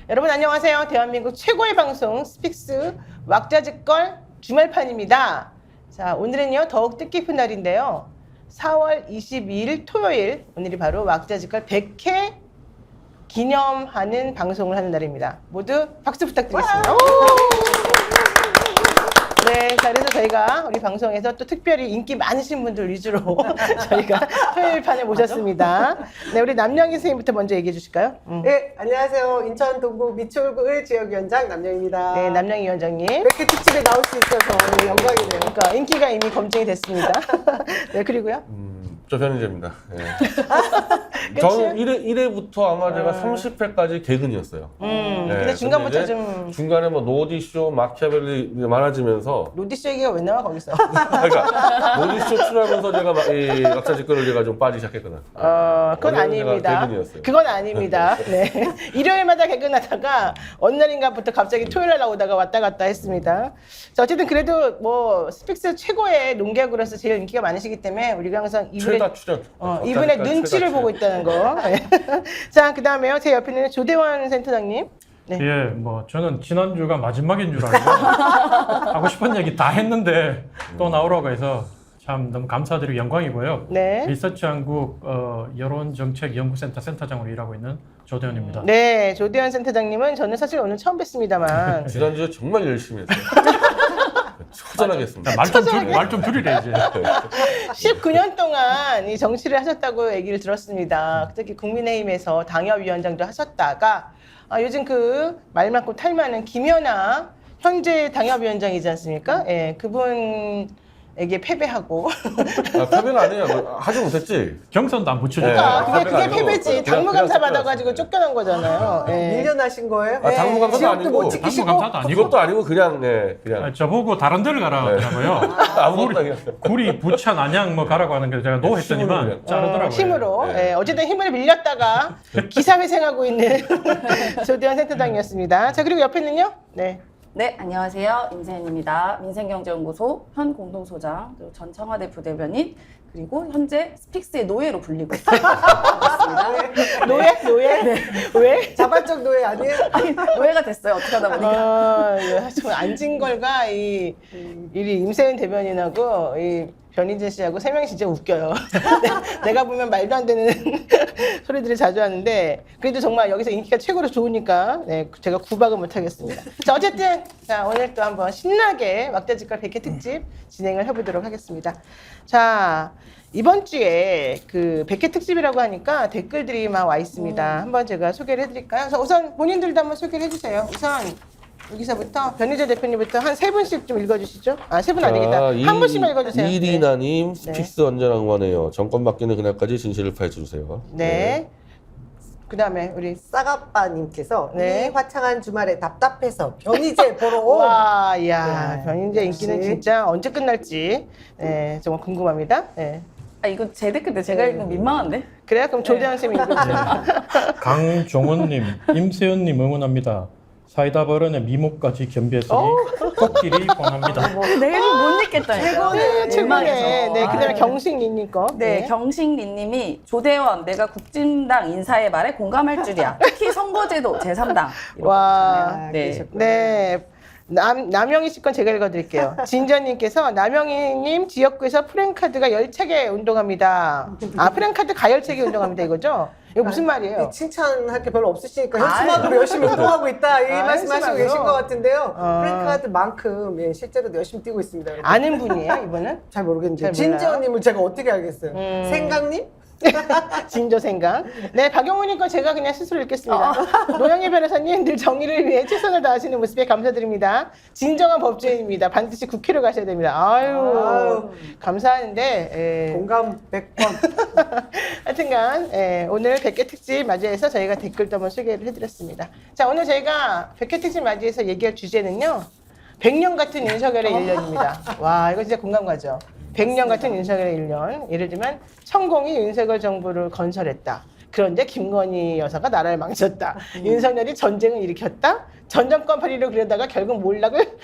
여러분 안녕하세요. 대한민국 최고의 방송 스픽스 왁자지껄 주말판입니다. 자, 오늘은요 더욱 뜻깊은 날인데요. 4월 22일 토요일, 오늘이 바로 왁자지껄 100회 기념하는 방송을 하는 날입니다. 모두 박수 부탁드리겠습니다. 네, 자, 그래서 저희가 우리 방송에서 또 특별히 인기 많으신 분들 위주로 저희가 토요일 판에 모셨습니다. 네, 우리 남영희 선생님부터 먼저 얘기해 주실까요? 네, 안녕하세요. 인천 동구 미추홀구 지역위원장 남영입니다. 네, 남영희 위원장님. 이렇게 특집에 나올 수 있어서 영광이네요. 그러니까 인기가 이미 검증이 됐습니다. 네, 그리고요. 저 변희재입니다. 예. 저는 1회부터 아마 제가 30회까지 개근이었어요. 근데 중간부터 좀 중간에 뭐 노디쇼, 마키아벨리 많아지면서 로디쇼 얘기가 왜 나와 거기서? 그러니까 노디쇼 출하면서 제가 이 왁자지껄을 제가 좀 빠지기 시작했거든. 그건 원래는 아닙니다. 제가 개근이었어요. 그건 아닙니다. 네. 일요일마다 개근하다가 어느 날인가부터 갑자기 토요일 날 나오다가 왔다 갔다 했습니다. 자, 어쨌든 그래도 뭐 스픽스 최고의 농객으로서 제일 인기가 많으시기 때문에 우리가 항상 최다 출연. 이분의 왁자지껄 눈치를 최다 보고 있다는 거. 네. 자, 그 다음에요. 제 옆에 있는 조대원 센터장님. 네. 예, 뭐 저는 지난주가 마지막인 줄 알고 하고 싶은 얘기 다 했는데 또 나오라고 해서 참 너무 감사드리고 영광이고요. 네. 리서치 한국 여론정책연구센터 센터장으로 일하고 있는 조대현입니다. 네, 조대원 센터장님은 저는 사실 오늘 처음 뵀습니다만 지난주에 정말 열심히 했어요. 처절하게 했습니다. 말 좀 줄이래 이제. 19년 동안 이 정치를 하셨다고 얘기를 들었습니다. 특히 국민의힘에서 당협위원장도 하셨다가 요즘 그 말 많고 탈 많은 김연아 현재 당협위원장이지 않습니까? 예, 그분에게 패배하고 패배는 아니에요. 하지 못했지. 경선도 안 붙여주고. 그러니까 그게 패배가 패배지. 아니고 당무감사 그냥 받아가지고 쫓겨난 거잖아요. 예. 밀려나신 거예요? 당무감사도 지역도 아니고. 못 지키시고. 당무감사도 아니고. 이것도 아니고 그냥 저보고 다른 데를 가라 하더라고요. 아무것도 아니에요. 구리, 부천, 안양 뭐 가라고 하는 게 제가 노 했더니만 힘으로 자르더라고요. 힘으로. 네. 예, 어쨌든 힘을 빌렸다가 기사회생하고 있는 조대원 센터장이었습니다. 자, 그리고 옆에는요. 네. 네, 안녕하세요. 임세현입니다. 민생경제연구소 현 공동소장, 그리고 전 청와대 부대변인, 그리고 현재 스픽스의 노예로 불리고 있습니다. 노예? 네. 왜? 자발적 노예 아니에요? 아니, 노예가 됐어요. 어떻게 하다 보니까. 저 안진걸과 이 임세은 대변인하고 이 변희재 씨하고 세 명이 진짜 웃겨요. 내가 보면 말도 안 되는 소리들을 자주 하는데 그래도 정말 여기서 인기가 최고로 좋으니까 네, 제가 구박을 못 하겠습니다. 자, 어쨌든 자, 오늘 또 한번 신나게 왁자지껄 100회 특집 진행을 해보도록 하겠습니다. 자, 이번 주에 그 100회 특집이라고 하니까 댓글들이 막 와 있습니다. 한번 제가 소개를 해드릴까요? 그래서 우선 본인들도 한번 소개를 해주세요. 우선 여기서부터 변희재 대표님부터 한 세 분씩 좀 읽어주시죠. 세 분 안 되겠다. 한 분씩만 읽어주세요. 이리나님, 스픽스 언제나 응원해요. 정권 바뀌는 그날까지 진실을 파헤쳐주세요. 네. 그 다음에 우리 싸가빠님께서 네. 이 화창한 주말에 답답해서 변희재 보러 온. 와, 이야, 네. 변희재 인기는 역시. 진짜 언제 끝날지 네, 정말 궁금합니다. 네. 이거 제 댓글인데 제가 읽으면 민망한데? 그래요? 그럼 조대현 쌤이 읽어주세요. 강종원님, 임세현님 응원합니다. 사이다 발언에 미모까지 겸비했으니 꽃길이 뻔합니다. 내가 이거 못 읽겠다니까. 최고네, 최고네. 네, 그 다음에 아, 경식리님 거. 네, 경식리님이 조대원, 내가 국진당 인사의 말에 공감할 줄이야. 특히 선거제도 제3당. 와, 네. 네. 남영희 씨 건 제가 읽어드릴게요. 진전님께서 남영희님 지역구에서 프랭카드가 열차게 운동합니다. 프랭카드 가열차게 운동합니다 이거죠? 이거 무슨 말이에요? 칭찬할 게 별로 없으시니까 현수막으로 열심히 운동하고 있다 이 말씀하시고 현수막으로? 계신 것 같은데요. 프랭카드만큼 예, 실제로도 열심히 뛰고 있습니다. 여러분. 아는 분이에요 이분은? 잘 모르겠는데 잘 몰라요? 진지원님을 제가 어떻게 알겠어요? 생강님? 진조생각. 네, 박영훈님 거 제가 그냥 스스로 읽겠습니다. 노영희 변호사님 늘 정의를 위해 최선을 다하시는 모습에 감사드립니다. 진정한 법조인입니다. 반드시 국회로 가셔야 됩니다. 아유. 감사하는데. 예. 공감 100번. 하여튼간 오늘 100회 특집 맞이해서 저희가 댓글도 한번 소개를 해드렸습니다. 자, 오늘 저희가 100회 특집 맞이해서 얘기할 주제는요. 100년 같은 윤석열의 1년입니다. 와, 이거 진짜 공감 가죠. 100년 같은 윤석열의 1년. 예를 들면 천공이 윤석열 정부를 건설했다. 그런데 김건희 여사가 나라를 망쳤다. 윤석열이 전쟁을 일으켰다. 전 정권 파리로 그러다가 결국 몰락을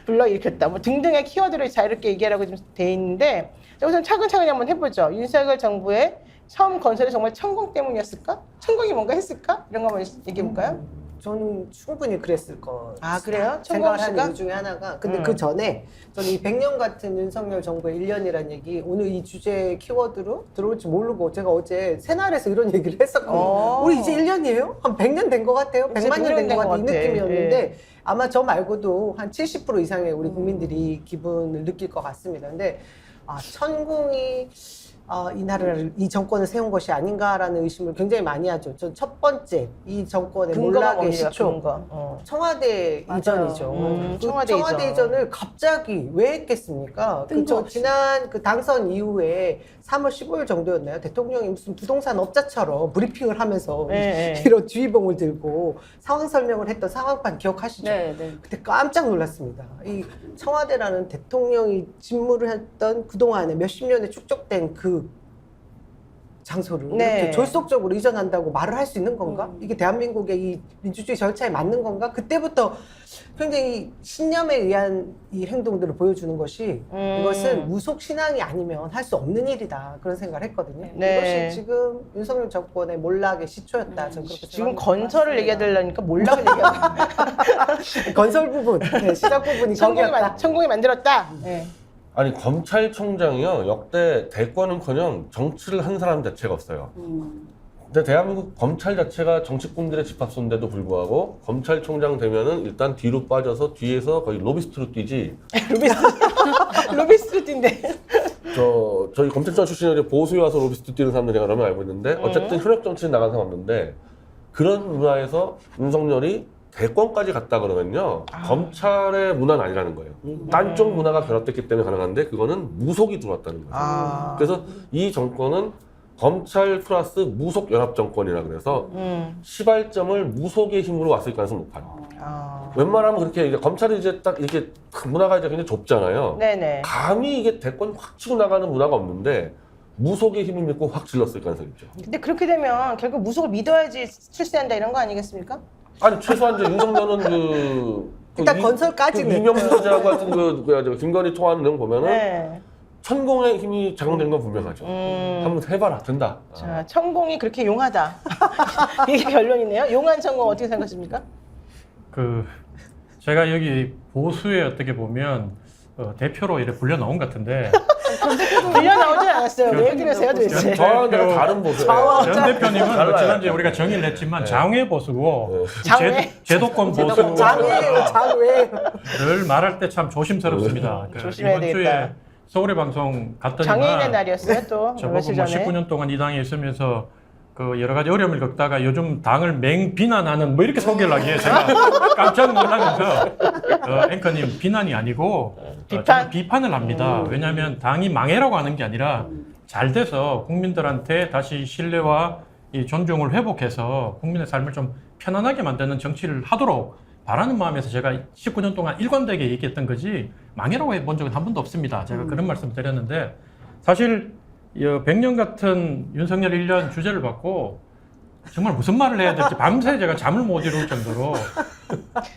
불러일으켰다. 뭐 등등의 키워드를 자유롭게 얘기하라고 좀 돼 있는데 자, 우선 차근차근히 한번 해보죠. 윤석열 정부의 처음 건설이 정말 천공 때문이었을까? 천공이 뭔가 했을까? 이런 거 한번 얘기해 볼까요? 저는 충분히 그랬을 거. 아, 그래요? 생각을 천공 하는 씨가? 이유 중에 하나가. 근데 음. 그 전에 저는 이 100년 같은 윤석열 정부의 1년이라는 얘기 오늘 이 주제 키워드로 들어올지 모르고 제가 어제 새날에서 이런 얘기를 했었거든요. 어. 우리 이제 1년이에요? 한 100년 된 것 같아요? 이제 100만 년 된 것 같아. 이 같아. 느낌이었는데 아마 저 말고도 한 70% 이상의 우리 국민들이 기분을 느낄 것 같습니다. 근데 천공이 이 나라를, 이 정권을 세운 것이 아닌가라는 의심을 굉장히 많이 하죠. 전 첫 번째, 이 정권의 근거가 몰락의 뭡니까, 시초. 근거? 청와대 맞아요. 이전이죠. 그 청와대 청와대 이전. 이전을 갑자기 왜 했겠습니까? 그저 지난 그 당선 이후에 3월 15일 정도였나요? 대통령이 무슨 부동산 업자처럼 브리핑을 하면서 네, 네. 이런 주의봉을 들고 상황 설명을 했던 상황판 기억하시죠? 네, 네. 그때 깜짝 놀랐습니다. 이 청와대라는 대통령이 직무를 했던 그동안에 몇십 년에 축적된 그 장소를 네. 이렇게 졸속적으로 이전한다고 말을 할 수 있는 건가? 이게 대한민국의 이 민주주의 절차에 맞는 건가? 그때부터 굉장히 신념에 의한 이 행동들을 보여주는 것이 이것은 무속 신앙이 아니면 할 수 없는 일이다 그런 생각을 했거든요. 네. 이것이 지금 윤석열 정권의 몰락의 시초였다. 저는 그렇게 지금 생각합니다. 건설을 얘기하려니까 몰락을 얘기하고 건설 부분, 네, 시작 부분이 거기였다. 천공이 만들었다. 네. 아니 검찰총장이요 역대 대권은커녕 정치를 한 사람 자체가 없어요. 근데 대한민국 검찰 자체가 정치꾼들의 집합소인데도 불구하고 검찰총장 되면은 일단 뒤로 빠져서 뒤에서 거의 로비스트로 뛰지. 로비스트 뛴데. 저희 검찰총장 출신이 보수에 와서 로비스트 뛰는 사람들 제가 너무 알고 있는데 어쨌든 현역 정치인 나간 사람 없는데 그런 문화에서 윤석열이 대권까지 갔다 그러면요 검찰의 문화는 아니라는 거예요. 딴쪽 문화가 결합됐기 때문에 가능한데 그거는 무속이 들어왔다는 거죠. 그래서 이 정권은 검찰 플러스 무속 연합 정권이라 그래서 시발점을 무속의 힘으로 왔을 가능성이 높아요. 웬만하면 그렇게 이제 검찰이 이제 딱 이렇게 문화가 이제 굉장히 좁잖아요. 네네. 감히 이게 대권 확 치고 나가는 문화가 없는데 무속의 힘을 믿고 확 질렀을 가능성이 있죠. 근데 그렇게 되면 결국 무속을 믿어야지 출세한다 이런 거 아니겠습니까? 아니 최소한 이제 윤석열은 일단 건설까지는. 이명수 여자하고 같은 그 김건희 통화하는 내용 보면은 네. 천공의 힘이 작용된 건 분명하죠. 한번 해봐라 된다. 자, 천공이 그렇게 용하다. 이게 결론이네요. 용한 천공 어떻게 생각하십니까? 제가 여기 보수에 어떻게 보면 대표로 이렇게 불려 나온 것 같은데 빌려 나오진 않았어요. 왜 그러세요 도대체? 저랑 내가 다른 보수. 전 대표님은 뭐 달라요. 지난주에 우리가 정의를 했지만 장외 보수고 장외? 제도권 보수를 장외예요, 장외. 말할 때 참 조심스럽습니다. 조심해야 이번 주에 되겠다. 서울의 방송 갔더니만 장애인의 날이었어요 또 저보고 며칠 뭐 전에. 19년 동안 이 당에 있으면서 그 여러 가지 어려움을 겪다가 요즘 당을 맹비난하는 뭐 이렇게 소개를 하기에 제가 깜짝 놀라면서 앵커님 비난이 아니고 비판? 저는 비판을 합니다. 왜냐하면 당이 망해라고 하는 게 아니라 잘 돼서 국민들한테 다시 신뢰와 이 존중을 회복해서 국민의 삶을 좀 편안하게 만드는 정치를 하도록 바라는 마음에서 제가 19년 동안 일관되게 얘기했던 거지 망해라고 해본 적은 한 번도 없습니다. 제가 그런 말씀 드렸는데 사실 100년 같은 윤석열 1년 주제를 받고 정말 무슨 말을 해야 될지 밤새 제가 잠을 못 이룰 정도로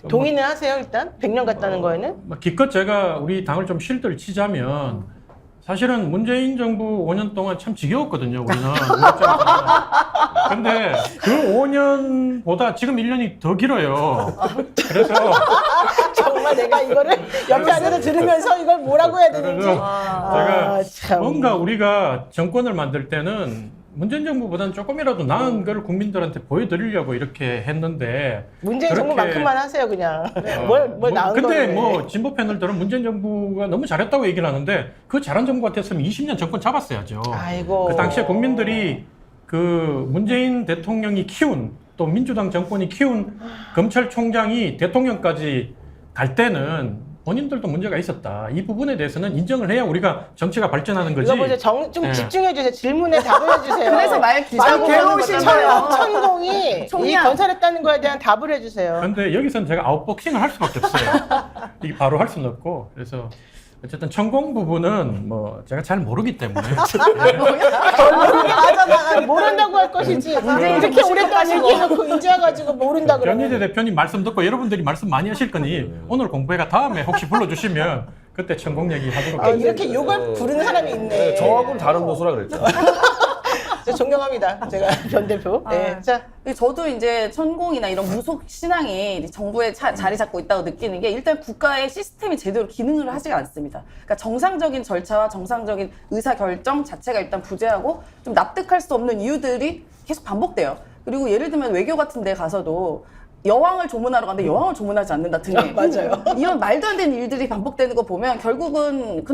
동의는 하세요 일단? 100년 갔다는 거에는? 기껏 제가 우리 당을 좀 실드를 치자면 사실은 문재인 정부 5년 동안 참 지겨웠거든요, 우리는. 근데 그 5년보다 지금 1년이 더 길어요. 그래서 정말 내가 이거를 옆에 앉아서 들으면서 이걸 뭐라고 해야 되는지. 제가 참. 뭔가 우리가 정권을 만들 때는 문재인 정부보다는 조금이라도 나은 걸 국민들한테 보여드리려고 이렇게 했는데 문재인 그렇게- 정부만큼만 하세요 그냥. 뭘 나은 근데 거를. 뭐 진보 패널들은 문재인 정부가 너무 잘했다고 얘기를 하는데 그 잘한 정부 같았으면 20년 정권 잡았어야죠. 아이고. 그 당시에 국민들이 그 문재인 대통령이 키운 또 민주당 정권이 키운 검찰총장이 대통령까지 갈 때는 본인들도 문제가 있었다. 이 부분에 대해서는 인정을 해야 우리가 정치가 발전하는 거지. 이거 보세요. 좀 네. 집중해 주세요. 질문에 답을 해주세요. 그래서 말 길다고 괴로우신 천공이 이 총리야. 건설했다는 거에 대한 답을 해주세요. 근데 여기서는 제가 아웃복싱을 할 수밖에 없어요. 이게 바로 할 수는 없고. 그래서 어쨌든 천공 부분은 뭐 제가 잘 모르기 때문에 모른다고 할 것이지. 이렇게 오랫동안 얘기해놓고 이제 와가지고 모른다 변희재 그러면. 대표님 말씀 듣고 여러분들이 말씀 많이 하실 거니 오늘 공부회가 다음에 혹시 불러주시면 그때 천공 얘기 하도록 하겠습니다. 이렇게 욕을 부르는 사람이 있네. 네, 저하고는 다른 보수라 그랬죠. 존경합니다. 제가 변 대표. 네. 아. 자, 저도 이제 천공이나 이런 무속 신앙이 정부에 자리 잡고 있다고 느끼는 게 일단 국가의 시스템이 제대로 기능을 하지가 않습니다. 그러니까 정상적인 절차와 정상적인 의사 결정 자체가 일단 부재하고 좀 납득할 수 없는 이유들이 계속 반복돼요. 그리고 예를 들면 외교 같은 데 가서도 여왕을 조문하러 가는데 여왕을 조문하지 않는다 등의 맞아요. 이런 말도 안 되는 일들이 반복되는 거 보면 결국은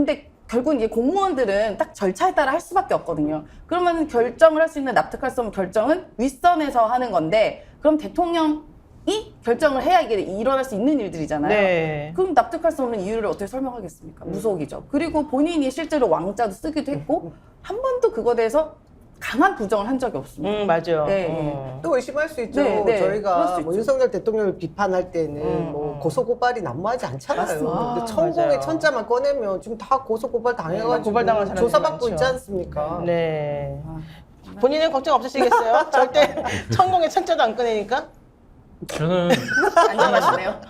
이제 공무원들은 딱 절차에 따라 할 수밖에 없거든요. 그러면 결정을 할 수 있는 납득할 수 없는 결정은 윗선에서 하는 건데 그럼 대통령이 결정을 해야 이게 일어날 수 있는 일들이잖아요. 네. 그럼 납득할 수 없는 이유를 어떻게 설명하겠습니까? 무속이죠. 그리고 본인이 실제로 왕자도 쓰기도 했고 한 번도 그거에 대해서 강한 부정을 한 적이 없습니다. 맞아요. 네, 또 의심할 수 있죠. 네, 네. 그럴 저희가 수 뭐 있죠. 윤석열 대통령을 비판할 때는 뭐 고소고발이 난무하지 않잖아요. 맞습니다. 근데 천공의 맞아요. 천자만 꺼내면 지금 다 고소고발 당해가지고 고발당한 사람들이 조사받고 많죠. 있지 않습니까? 네. 아, 본인은 걱정 없으시겠어요? 절대 천공의 천자도 안 꺼내니까? 저는 안전하시네요.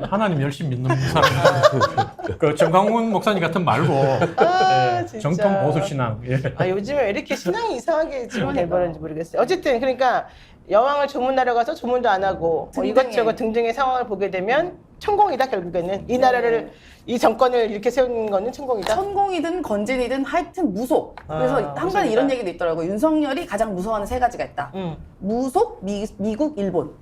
하나님 열심히 믿는 사람입니다. 그 정강훈 목사님 같은 말고 아, 예, 진짜. 정통 보수 신앙. 예. 아, 요즘에 왜 이렇게 신앙이 이상하게 지금 그러니까요. 돼버렸는지 모르겠어요. 어쨌든, 그러니까 여왕을 조문하러 가서 조문도 안 하고 뭐 등등의. 이것저것 등등의 상황을 보게 되면 천공이다, 결국에는. 이 나라를, 이 정권을 이렇게 세운 거는 천공이다. 천공이든 건진이든 하여튼 무속. 그래서 아, 항상 무속이다. 이런 얘기도 있더라고요. 윤석열이 가장 무서워하는 세 가지가 있다. 무속, 미국, 일본.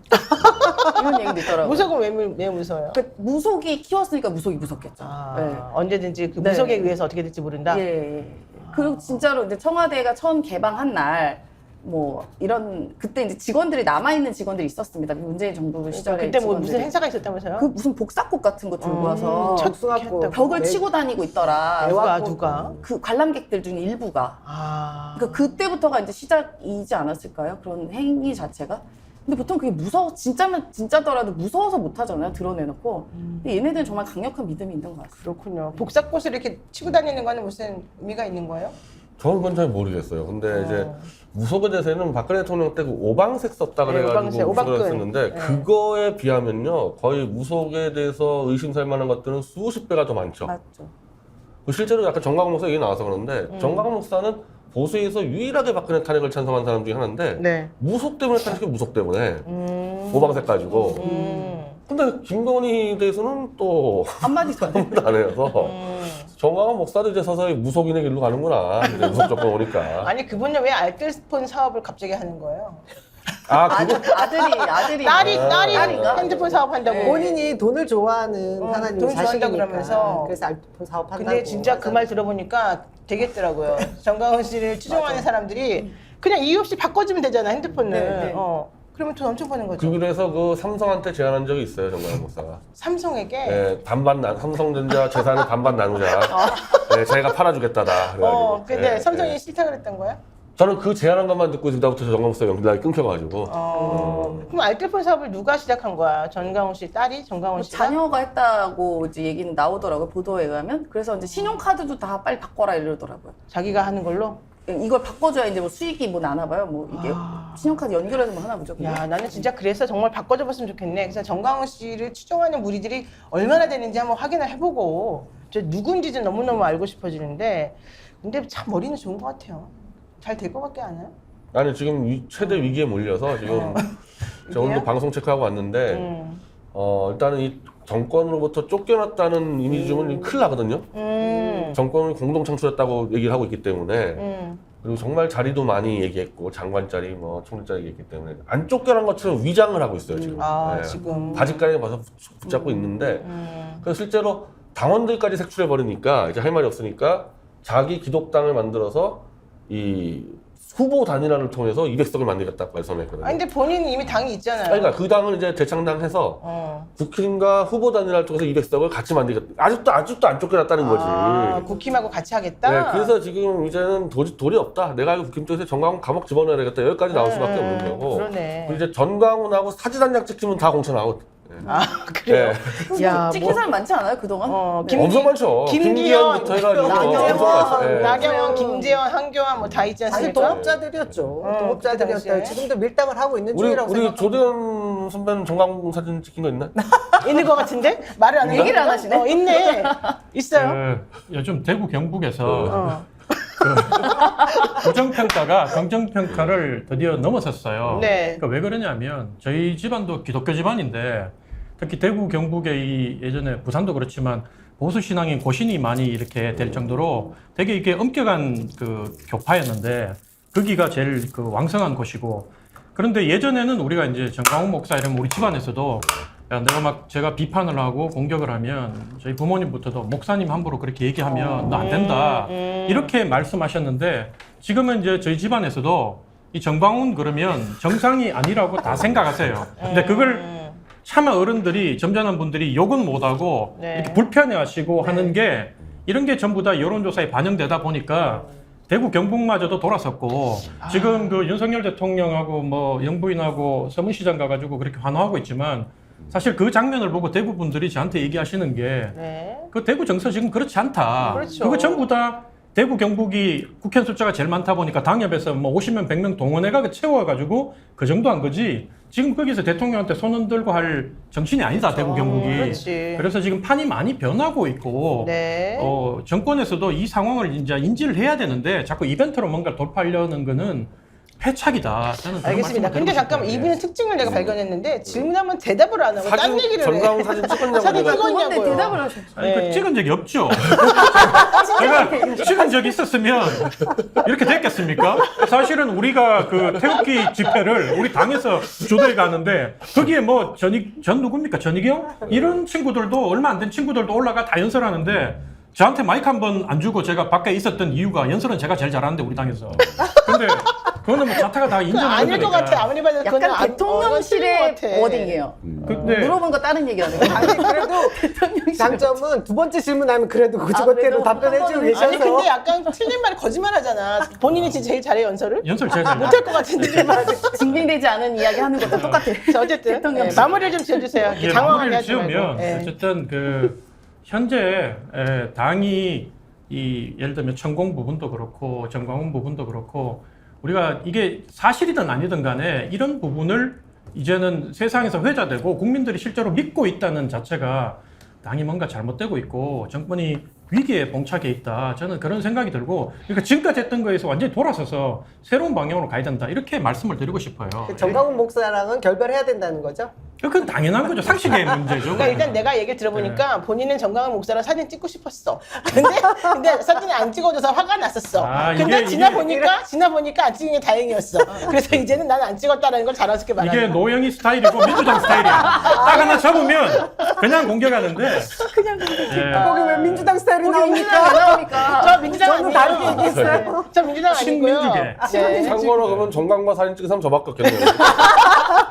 이런 얘기도 있더라고요. 무속은 왜 무서워요? 그 무속이 키웠으니까 무속이 무섭겠죠. 아, 네. 언제든지 그 네. 무속에 의해서 어떻게 될지 모른다. 예, 예. 그리고 진짜로 이제 청와대가 처음 개방한 날, 뭐 이런 그때 이제 직원들이 남아 있는 직원들이 있었습니다. 문재인 정부 시절에 그때 뭐 직원들이. 무슨 행사가 있었다면서요? 그 무슨 복사꽃 같은 거 들고 와서 복숭아꽃. 벽을 치고 다니고 있더라. 누가? 그 관람객들 중에 일부가. 아, 그러니까 그때부터가 이제 시작이지 않았을까요? 그런 행위 자체가. 근데 보통 그게 진짜더라도 무서워서 못 하잖아요. 드러내놓고. 근데 얘네들은 정말 강력한 믿음이 있는 것 같아요. 그렇군요. 복사꽃을 이렇게 치고 다니는 거는 무슨 의미가 있는 거예요? 저는 그건 잘 모르겠어요. 근데 이제 무속에 대해서는 박근혜 대통령 때 그 오방색 썼다 네, 그래가지고 오방색, 무속을 오방끈. 했었는데 네. 그거에 비하면요 거의 무속에 대해서 의심살 만한 것들은 수십 배가 더 많죠. 맞죠. 그 실제로 약간 정광훈 목사 얘기 나와서 그러는데 정광훈 목사는 보수에서 유일하게 박근혜 탄핵을 찬성한 사람 중에 하나인데 네. 무속 때문에 탄핵이 무속 때문에 오방색 가지고 근데 김건희에 대해서는 또 한마디도 안 해요. 아무도 안 해서 정광훈 목사도 이제 서서히 무속인의 길로 가는구나 이제 무속 접근 오니까 아니 그분은 왜 알뜰폰 사업을 갑자기 하는 거예요? 아들이 딸이 핸드폰 사업한다고. 네. 본인이 돈을 좋아하는 하나님 돈 좋아한다 자식이니까. 그러면서. 그래서 알뜰폰 사업한다고. 근데 진짜 그 말 들어보니까 되겠더라고요. 정강훈 씨를 추종하는 사람들이 그냥 이유 없이 바꿔주면 되잖아, 핸드폰을. 네, 네. 그러면 돈 엄청 버는 거죠. 그래서 그 삼성한테 제안한 적이 있어요 정광훈 목사가. 삼성에게. 네, 삼성전자 재산을 반반 나누자. 네, 자기가 팔아주겠다다. 그래가지고. 근데 네, 삼성이 네. 싫다 그랬던 거야? 저는 그 제안한 것만 듣고 그다음부터 정광훈 목사 연락이 끊겨가지고. 그럼 알뜰폰 사업을 누가 시작한 거야? 전광훈 씨 딸이? 정광훈 씨가? 자녀가 했다고 이제 얘기는 나오더라고요. 보도에 의하면. 그래서 이제 신용카드도 다 빨리 바꿔라 이러더라고요. 자기가 하는 걸로? 이걸 바꿔줘야 이제 뭐 수익이 뭐 나나 봐요. 뭐 이게 신용카드 연결해서 뭐 하나 보죠. 야, 나는 진짜 그래서 정말 바꿔줘봤으면 좋겠네. 그래서 정광훈 씨를 추종하는 무리들이 얼마나 되는지 한번 확인을 해보고, 저 누군지 좀 너무너무 알고 싶어지는데, 근데 참 머리는 좋은 것 같아요. 잘 될 것 같지 않아요? 아니 지금 최대 위기에 몰려서 지금 저 오늘도 위기야? 방송 체크하고 왔는데 일단은 이 정권으로부터 쫓겨났다는 이미지 주면 큰일 나거든요. 정권을 공동 창출했다고 얘기를 하고 있기 때문에 그리고 정말 자리도 많이 얘기했고 장관 자리, 뭐 총리 자리 얘기했기 때문에 안 쫓겨난 것처럼 위장을 하고 있어요 지금. 아, 네. 지금. 바지가랑에 봐서 붙잡고 있는데 그래서 실제로 당원들까지 색출해 버리니까 이제 할 말이 없으니까 자기 기독당을 만들어서 이 후보 단일화를 통해서 200석을 만들겠다고 말씀했거든요. 아니, 근데 본인이 이미 당이 있잖아요. 그러니까 그 당을 이제 재창당해서 국힘과 후보 단일화를 통해서 200석을 같이 만들겠다. 아직도 안 쫓겨났다는 거지. 국힘하고 같이 하겠다? 네, 그래서 지금 이제는 돌이 없다. 내가 알고 국힘 쪽에서 정광훈 감옥 집어넣어야겠다. 여기까지 나올 수밖에 없는 거고. 그러네. 그리고 이제 전광훈하고 사진 한 장 찍히면 다 공천 아웃. 아, 그래요? 네. 야, 찍힌 뭐- 사람 많지 않아요 그동안? 엄청 많죠. 김기현, 김기현부터 해가지고 나경원, 엄청 많죠. 네. 나경원, 김재원, 한교안 뭐 다 있지 아니 않습니까? 동업자들이었죠. 그때 동업자들이었다. 당시에. 지금도 밀당을 하고 있는 중이라고 우리 생각합니다. 조대현 선배는 정광훈 사진 찍힌 거 있나? 있는 것 같은데? 말을 안 해요? 얘기를 안 하시네. 있네. 있어요. 요즘 대구 경북에서 부정평가가 긍정평가를 드디어 넘어섰어요. 네. 그러니까 왜 그러냐면 저희 집안도 기독교 집안인데 특히 대구 경북의 이 예전에 부산도 그렇지만 보수 신앙인 고신이 많이 이렇게 될 정도로 되게 이게 엄격한 그 교파였는데 거기가 제일 그 왕성한 곳이고 그런데 예전에는 우리가 이제 정광훈 목사 이러면 우리 집안에서도 야, 내가 막 제가 비판을 하고 공격을 하면 저희 부모님부터도 목사님 함부로 그렇게 얘기하면 너 안 된다 이렇게 말씀하셨는데 지금은 이제 저희 집안에서도 이 정광훈 그러면 정상이 아니라고 다 생각하세요. 근데 그걸 차마 어른들이 점잖은 분들이 욕은 못하고 네. 이렇게 불편해하시고 하는 게 이런 게 전부 다 여론조사에 반영되다 보니까 대구 경북마저도 돌아섰고 지금 그 윤석열 대통령하고 뭐 영부인하고 서문시장 가가지고 그렇게 환호하고 있지만 사실 그 장면을 보고 대구 분들이 저한테 얘기하시는 게 네. 그 대구 정서 지금 그렇지 않다. 그렇죠. 그거 전부 다 대구 경북이 국회의원 숫자가 제일 많다 보니까 당협에서 뭐 50명 100명 동원해가 채워가지고 그 정도 한 거지. 지금 거기서 대통령한테 손 흔들고 할 정신이 아니다 대구 경북이. 그렇지. 그래서 지금 판이 많이 변하고 있고 네. 정권에서도 이 상황을 이제 인지를 해야 되는데 자꾸 이벤트로 뭔가 돌파하려는 거는 패착이다. 저는 그런 알겠습니다. 말씀을 근데 드리고 잠깐만 싶어요. 이분의 특징을 내가 발견했는데 질문하면 대답을 안 하고 딴 사진, 얘기를 해. 정광훈 사진 찍었냐고 사진 내가 그건데 찍었냐고요. 대답을 하셨죠. 아니, 네. 그 찍은 적이 없죠. 제가 찍은 적이 있었으면 이렇게 됐겠습니까? 사실은 우리가 그 태극기 집회를 우리 당에서 주도해 가는데 거기에 뭐 전 누굽니까? 전희경? 이런 친구들도 얼마 안 된 친구들도 올라가 다 연설하는데 저한테 마이크 한 번 안 주고 제가 밖에 있었던 이유가 연설은 제가 제일 잘하는데 우리 당에서. 근데 그거는 뭐 자타가 다 인정하는 아닐 것 거니까. 같아. 아무리 봐도 그거는 약간 대통령실의 틀린 것 같아. 워딩이에요. 근데 물어본 거 다른 얘기하는 거. 아니 그래도 대통령실. 장점은 두 번째 질문하면 그래도 고지고대로 그래도 답변해주고 한 번은- 계셔서 아니 근데 약간 틀린 말 거짓말하잖아. 본인이 진짜 제일 잘해 연설을? 연설 제일 잘 못할 것 같은데. 증빙되지 않은 이야기 하는 것도 똑같아. 자, 어쨌든 대통령. 네, 마무리를 좀 지어주세요. 예, 장황하게 마무리를 하지 말고. 지으면 네. 어쨌든 그 현재 당이 이 예를 들면 천공 부분도 그렇고 정광훈 부분도 그렇고 우리가 이게 사실이든 아니든 간에 이런 부분을 이제는 세상에서 회자되고 국민들이 실제로 믿고 있다는 자체가 당이 뭔가 잘못되고 있고 정권이 위기에 봉착해 있다. 저는 그런 생각이 들고 그러니까 지금까지 했던 거에서 완전히 돌아서서 새로운 방향으로 가야 된다. 이렇게 말씀을 드리고 싶어요. 정광훈 목사랑은 결별해야 된다는 거죠? 그건 당연한 거죠. 상식의 문제죠. 그러니까 일단 내가 얘기를 들어보니까 본인은 정강훈 목사랑 사진 찍고 싶었어. 근데 사진이 안 찍어줘서 화가 났었어. 아, 근데 이게- 지나 보니까 안 찍은 게 다행이었어. 그래서 이제는 나는 안 찍었다라는 걸 자랑스럽게 말하는 이게 거야. 노영희 스타일이고 민주당 스타일이야. 딱 하나 잡으면 그냥 공격하는데. 그냥 공격. 거기 왜 민주당 스타일이 민주당 나옵니까? 왜 나옵니까? 저 민주당 저는 아니에요. 다르게 얘기했어요. 저 민주당 아니고요. 신민주계. 네. 참고로 그러면 정강과 사진 찍은 사람 저밖에 없겠네요.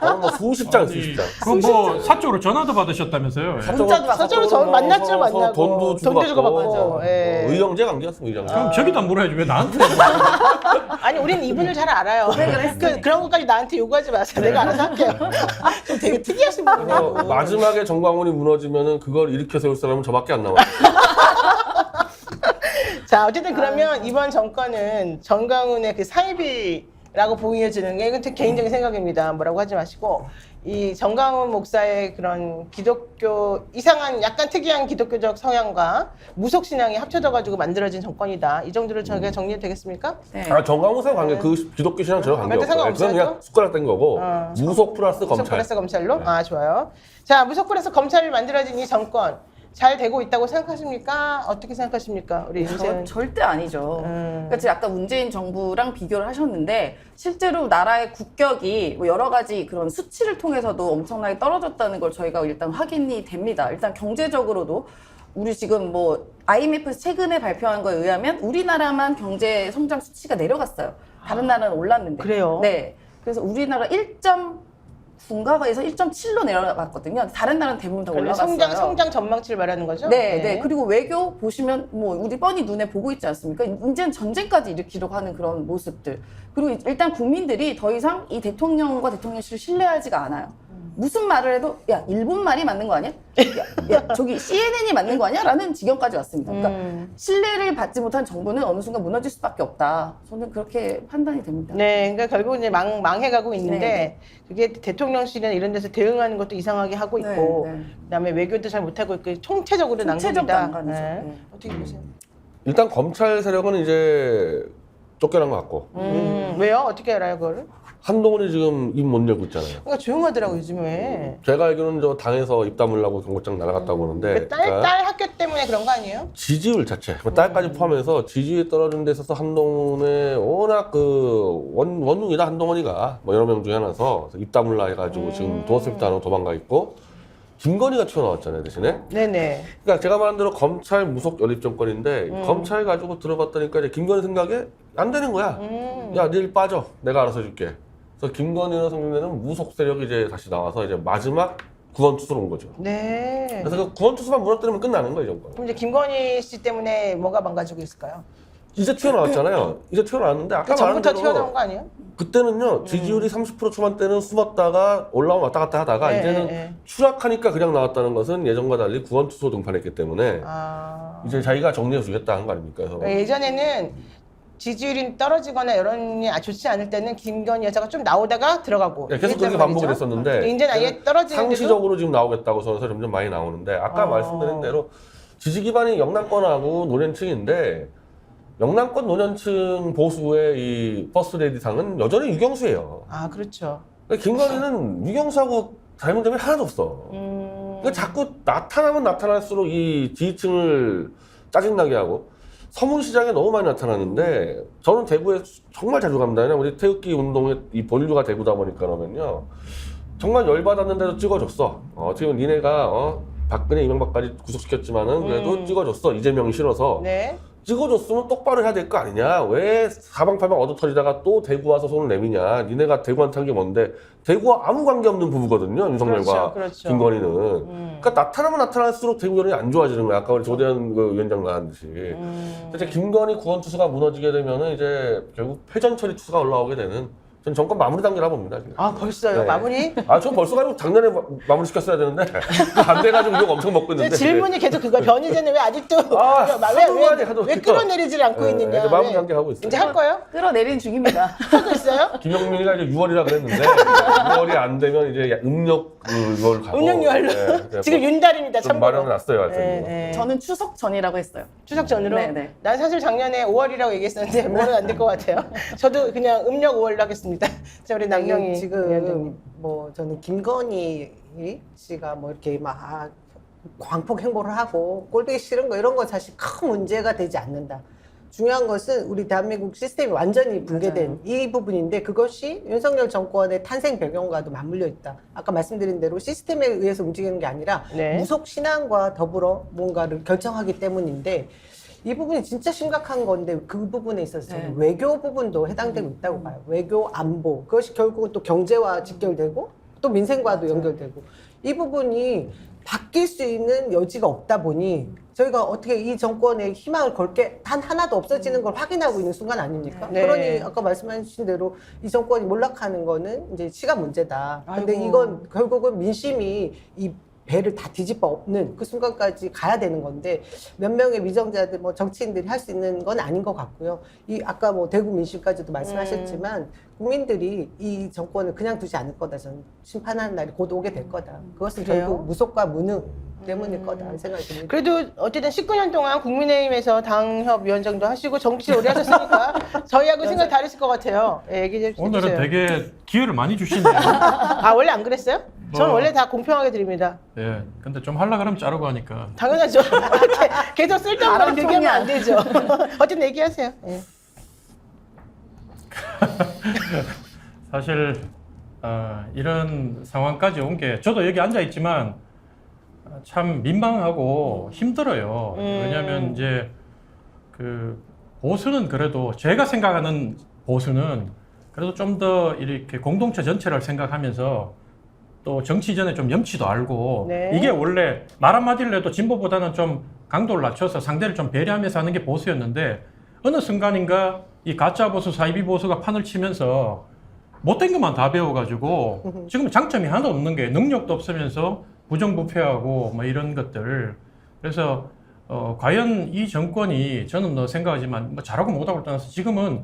저는 뭐 수십 장, 수십 장. 그럼 뭐 사적으로 전화도 받으셨다면서요? 예. 문자도 왔고. 사적으로 저 만났죠, 만나고. 돈도 돈도 주고 받고. 주고받고. 예. 의형제 관계였어, 의형제. 그럼 저기다 물어야지 왜 나한테? 아니, 우리는 이분을 잘 알아요. 그런 것까지 나한테 요구하지 마세요. 내가 알아서 할게요. 좀 되게 특이하신 분이에요. 마지막에 정광훈이 무너지면은 그걸 일으켜 세울 사람은 저밖에 안 남아요. 자, 어쨌든 그러면 이번 정권은 정강훈의 그 사이비라고 보여지는 게 이건 제 개인적인 생각입니다. 뭐라고 하지 마시고 이 정강훈 목사의 그런 기독교 이상한 약간 특이한 기독교적 성향과 무속 신앙이 합쳐져 가지고 만들어진 정권이다. 이 정도로 저희가 정리해도 되겠습니까? 네. 아, 정광훈 관계 그 기독교 신앙 전혀 관계 별도 없어요. 상관없어요, 그건 그냥 또? 숟가락 된 거고 어. 무속 플러스 무속 검찰. 플러스 검찰로? 아, 좋아요. 자, 무속 플러스 검찰을 만들어진 이 정권 잘 되고 있다고 생각하십니까? 어떻게 생각하십니까? 우리 임세은. 절대 아니죠. 그러니까 지금 아까 문재인 정부랑 비교를 하셨는데 실제로 나라의 국격이 뭐 여러 가지 그런 수치를 통해서도 엄청나게 떨어졌다는 걸 저희가 일단 확인이 됩니다. 일단 경제적으로도 우리 지금 뭐 IMF 최근에 발표한 거에 의하면 우리나라만 경제 성장 수치가 내려갔어요. 다른 나라는 올랐는데. 그래요? 네. 그래서 우리나라 1.9인가에서 1.7로 내려갔거든요. 다른 나라는 대부분 다 올라갔어요. 성장 전망치를 말하는 거죠? 네, 네. 그리고 외교 보시면 뭐 우리 뻔히 눈에 보고 있지 않습니까? 이제는 전쟁까지 일으키려고 하는 그런 모습들. 그리고 일단 국민들이 더 이상 이 대통령과 대통령실을 신뢰하지가 않아요. 무슨 말을 해도 야 일본 말이 맞는 거 아니야? 야 저기 CNN이 맞는 거 아니야? 라는 지경까지 왔습니다. 그러니까 신뢰를 받지 못한 정부는 어느 순간 무너질 수밖에 없다. 저는 그렇게 판단이 됩니다. 네, 그러니까 결국 이제 망해가고 있는데 네, 그게 대통령실이나 이런 데서 대응하는 것도 이상하게 하고 있고 네, 네. 그다음에 외교도 잘 못하고 있고 총체적으로 총체적 난국이다. 난관이죠. 네. 네. 어떻게 보세요? 일단 검찰 세력은 이제 쫓겨난 것 같고 왜요? 어떻게 알아요, 그거를? 한동훈이 지금 입 못 열고 있잖아요. 그러니까 조용하더라고, 요즘에. 제가 알기로는 저 당에서 입다물라고 경고장 날아갔다고 그러는데 그 딸 학교 때문에 그런 거 아니에요? 지지율 자체, 딸까지 포함해서 지지율이 떨어진 데 있어서 한동훈의 워낙 그 원흉이다 한동훈이가 뭐 여러 명 중에 하나서 입 다물라 해가지고 지금 도어스텝도 안 하고 도망가 있고 김건희가 튀어나왔잖아요 대신에. 네네. 그러니까 제가 말한 대로 검찰 무속 연립 정권인데 검찰 가지고 들어갔다니까 이제 김건희 생각에 안 되는 거야. 야, 닐 빠져. 내가 알아서 해줄게. 그래서 김건희나 성윤회는 무속 세력이 이제 다시 나와서 이제 마지막 구원투수로 온 거죠. 네. 그래서 그 구원투수만 무너뜨리면 끝나는 거예요, 이 정권. 그럼 이제 김건희 씨 때문에 뭐가 망가지고 있을까요? 이제 튀어나왔잖아요. 이제 튀어나왔는데 아까 그 말한 전부터 대로 튀어나온 거 아니에요? 그때는요 지지율이 30% 초반대는 숨었다가 올라오면 왔다 갔다 하다가 네, 이제는 네. 추락하니까 그냥 나왔다는 것은 예전과 달리 구원투수로 등판했기 때문에 아. 이제 자기가 정리해 주겠다 하는 거 아닙니까? 그래서 예전에는 지지율이 떨어지거나 여론이 좋지 않을 때는 김건희 여사가 좀 나오다가 들어가고 예, 계속 그렇게 이랬단 반복을 말이죠. 했었는데 이제는 아예 떨어지는데도 상시적으로 지금 나오겠다고 서서 점점 많이 나오는데 아까 말씀드린 대로 지지 기반이 영남권하고 노년층인데 영남권 노년층 보수의 이 퍼스트레디상은 여전히 유경수예요. 아 그렇죠. 그러니까 김건희는 유경수하고 닮은 점이 하나도 없어. 그러니까 자꾸 나타나면 나타날수록 이 지지층을 짜증나게 하고 서문시장에 너무 많이 나타나는데 저는 대구에 정말 자주 갑니다. 왜냐면 우리 태극기 운동의 이 본류가 대구다 보니까 그러면요. 정말 열받았는데도 찍어줬어. 지금 니네가 박근혜 이명박까지 구속시켰지만은 그래도 찍어줬어. 이재명이 싫어서. 네. 찍어줬으면 똑바로 해야 될 거 아니냐. 왜 사방팔방 얻어터리다가 또 대구 와서 손을 내미냐. 니네가 대구한테 한 게 뭔데. 대구와 아무 관계없는 부부거든요. 윤석열과 그렇죠. 김건희는. 그러니까 나타나면 나타날수록 대구 여론이 안 좋아지는 거야. 아까 우리 조대현 그 위원장 말한 듯이. 이제 김건희 구원투수가 무너지게 되면은 이제 결국 패전 처리 투수가 올라오게 되는 전 정권 마무리 단계라 봅니다. 지금. 아 벌써요? 네. 마무리? 저 벌써 가지고 작년에 마무리 시켰어야 되는데 안 돼가지고 욕 엄청 먹고 있는데. 질문이 계속 그거 변희재는 왜 아직도 하도 왜 끌어내리질 않고 있느냐? 마무리 왜? 단계 하고 있어요. 이제 할 거예요? 끌어내린 중입니다. 하고 있어요? 김영민이가 이제 6월이라 그랬는데 6월이 안 되면 이제 음력 그걸 가고 음력유월로 지금 윤달입니다. 좀 참고로. 마련해놨어요. 하여튼. 네. 저는 추석 전이라고 했어요. 추석 전으로? 네네. 난 사실 작년에 5월이라고 얘기했었는데 뭐는 안 될 것 같아요. 저도 그냥 음력 5월로 하겠습니다. 자, 우리 남경희 지금 위원장님. 뭐 저는 김건희 씨가 뭐 이렇게 막 광폭 행보를 하고 꼴보기 싫은 거 이런 건 사실 큰 문제가 되지 않는다. 중요한 것은 우리 대한민국 시스템이 완전히 붕괴된 이 부분인데 그것이 윤석열 정권의 탄생 배경과도 맞물려 있다. 아까 말씀드린 대로 시스템에 의해서 움직이는 게 아니라 네. 무속 신앙과 더불어 뭔가를 결정하기 때문인데 이 부분이 진짜 심각한 건데 그 부분에 있어서 저는 외교 부분도 해당되고 있다고 봐요. 외교 안보 그것이 결국은 또 경제와 직결되고 또 민생과도 연결되고 이 부분이 바뀔 수 있는 여지가 없다 보니 저희가 어떻게 이 정권에 희망을 걸 게 단 하나도 없어지는 걸 확인하고 있는 순간 아닙니까? 네. 그러니 아까 말씀하신 대로 이 정권이 몰락하는 거는 이제 시간 문제다. 근데 아이고. 이건 결국은 민심이 이 배를 다 뒤집어 엎는 그 순간까지 가야 되는 건데 몇 명의 위정자들 뭐 정치인들이 할 수 있는 건 아닌 것 같고요. 이 아까 뭐 대구 민심까지도 말씀하셨지만 국민들이 이 정권을 그냥 두지 않을 거다. 저는 심판하는 날이 곧 오게 될 거다. 그것은 그래요? 결국 무속과 무능 때문일 거다 생각이 듭니다. 그래도 어쨌든 19년 동안 국민의힘에서 당협위원장도 하시고 정치를 오래 하셨으니까 저희하고 생각 다르실 것 같아요. 예, 얘기 좀 해주세요. 오늘은 되게 기회를 많이 주시네요. 아 원래 안 그랬어요? 저는 뭐. 원래 다 공평하게 드립니다. 예. 근데 좀 하려 그러면 자르고 하니까. 당연하죠. 이렇게 계속 쓸데없는 말 얘기하면 안 되죠. 어쨌든 얘기하세요. 예. 사실 이런 상황까지 온 게 저도 여기 앉아 있지만 참 민망하고 힘들어요. 왜냐하면 이제 그 보수는 그래도 제가 생각하는 보수는 그래도 좀 더 이렇게 공동체 전체를 생각하면서 또 정치 전에 좀 염치도 알고 네. 이게 원래 말 한마디를 해도 진보보다는 좀 강도를 낮춰서 상대를 좀 배려하면서 하는 게 보수였는데 어느 순간인가 이 가짜 보수, 사이비 보수가 판을 치면서 못된 것만 다 배워가지고 지금 장점이 하나도 없는 게 능력도 없으면서 부정부패하고 뭐 이런 것들. 그래서 과연 이 정권이 저는 뭐 생각하지만 뭐 잘하고 못하고 떠나서 지금은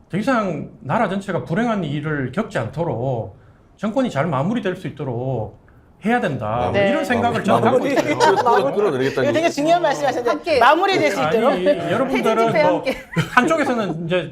더 이상 나라 전체가 불행한 일을 겪지 않도록 정권이 잘 마무리될 수 있도록 해야 된다. 뭐 네. 이런 생각을 저는 갖고 있어요. 끌어내리겠다. 이거 되게 중요한 말씀하셨는데 함께 마무리될 수 있도록. 아니, 여러분들은 퇴진집회 뭐 함께. 한쪽에서는 이제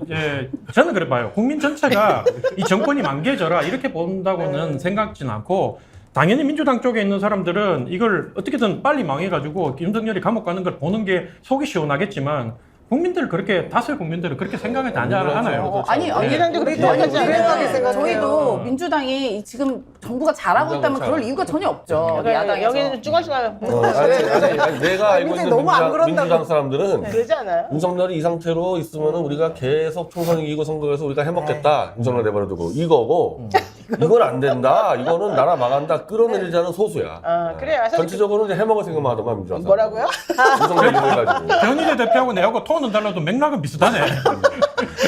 저는 그래 봐요. 국민 전체가 이 정권이 만개져라 이렇게 본다고는 생각지는 않고 당연히 민주당 쪽에 있는 사람들은 이걸 어떻게든 빨리 망해가지고 윤석열이 감옥 가는 걸 보는 게 속이 시원하겠지만 국민들 그렇게 다수의 국민들은 그렇게 생각을 안 하나요? 아니, 민주당도 그렇게 우리도 생각하지 않아요. 그렇게 생각해요. 저희도 민주당이 지금 정부가 잘하고 있다면 그럴 이유가 전혀 없죠. 야당에서. 여기는 쭈글쭈글 아니, 내가 알고 근데 있는 너무 안 그런다고. 민주당 사람들은 그러지 않아요? 윤석열이 이 상태로 있으면은 우리가 계속 총선 이기고 선거에서 우리가 해먹겠다. 윤석열 내버려두고 이거고 이건 안 된다. 이거는 나라 망한다. 끌어내리자는 소수야. 아, 그래요. 사실 전체적으로는 이제 해먹을 생각만 하더만 민주당. 뭐라고요? 윤석열 이용해가지고. 변희재 대표하고 내하고 톤은 달라도 맥락은 비슷하네.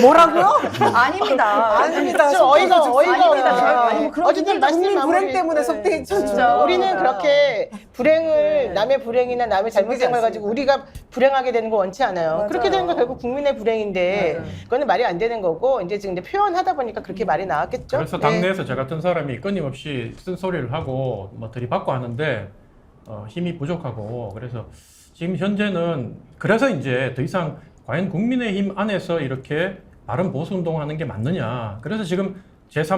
뭐라고요? 아닙니다. 아닙니다. 좀 어이가 아닙니다. 없어요. 아니, 뭐 그런 어쨌든 말씀 국민 불행 마무리. 때문에 속되게 진짜. 우리는 그렇게 불행을 남의 불행이나 남의 잘못된 걸 가지고 우리가 불행하게 되는 거 원치 않아요. 맞아요. 그렇게 되는 거 결국 국민의 불행인데 맞아요. 그거는 말이 안 되는 거고 이제 지금 표현하다 보니까 그렇게 말이 나왔겠죠. 그래서 네. 당내에서 저 같은 사람이 끊임없이 쓴소리를 하고 뭐 들이받고 하는데 힘이 부족하고 그래서 지금 현재는 그래서 이제 더 이상 과연 국민의힘 안에서 이렇게 바른 보수 운동하는 게 맞느냐. 그래서 지금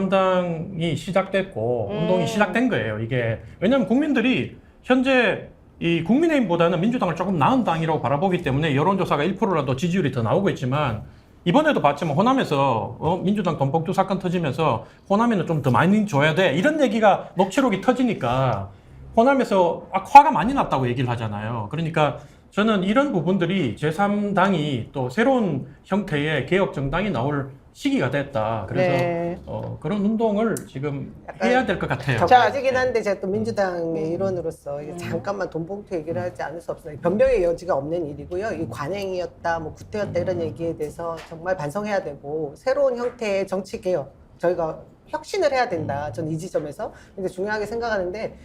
제3당이 시작됐고 운동이 시작된 거예요. 이게 왜냐하면 국민들이 현재 이 국민의힘보다는 민주당을 조금 나은 당이라고 바라보기 때문에 여론조사가 1%라도 지지율이 더 나오고 있지만 이번에도 봤지만 호남에서 민주당 돈봉투 사건 터지면서 호남에는 좀 더 많이 줘야 돼 이런 얘기가 녹취록이 터지니까 호남에서 화가 많이 났다고 얘기를 하잖아요. 그러니까 저는 이런 부분들이 제3당이 또 새로운 형태의 개혁 정당이 나올 시기가 됐다. 그래서 네. 그런 운동을 지금 해야 될 것 같아요. 격가지긴 한데 제가 또 민주당의 일원으로서 이게 잠깐만 돈봉투 얘기를 하지 않을 수 없어요. 변명의 여지가 없는 일이고요. 이 관행이었다, 뭐 구태였다 이런 얘기에 대해서 정말 반성해야 되고 새로운 형태의 정치 개혁 저희가 혁신을 해야 된다. 저는 이 지점에서 근데 중요하게 생각하는데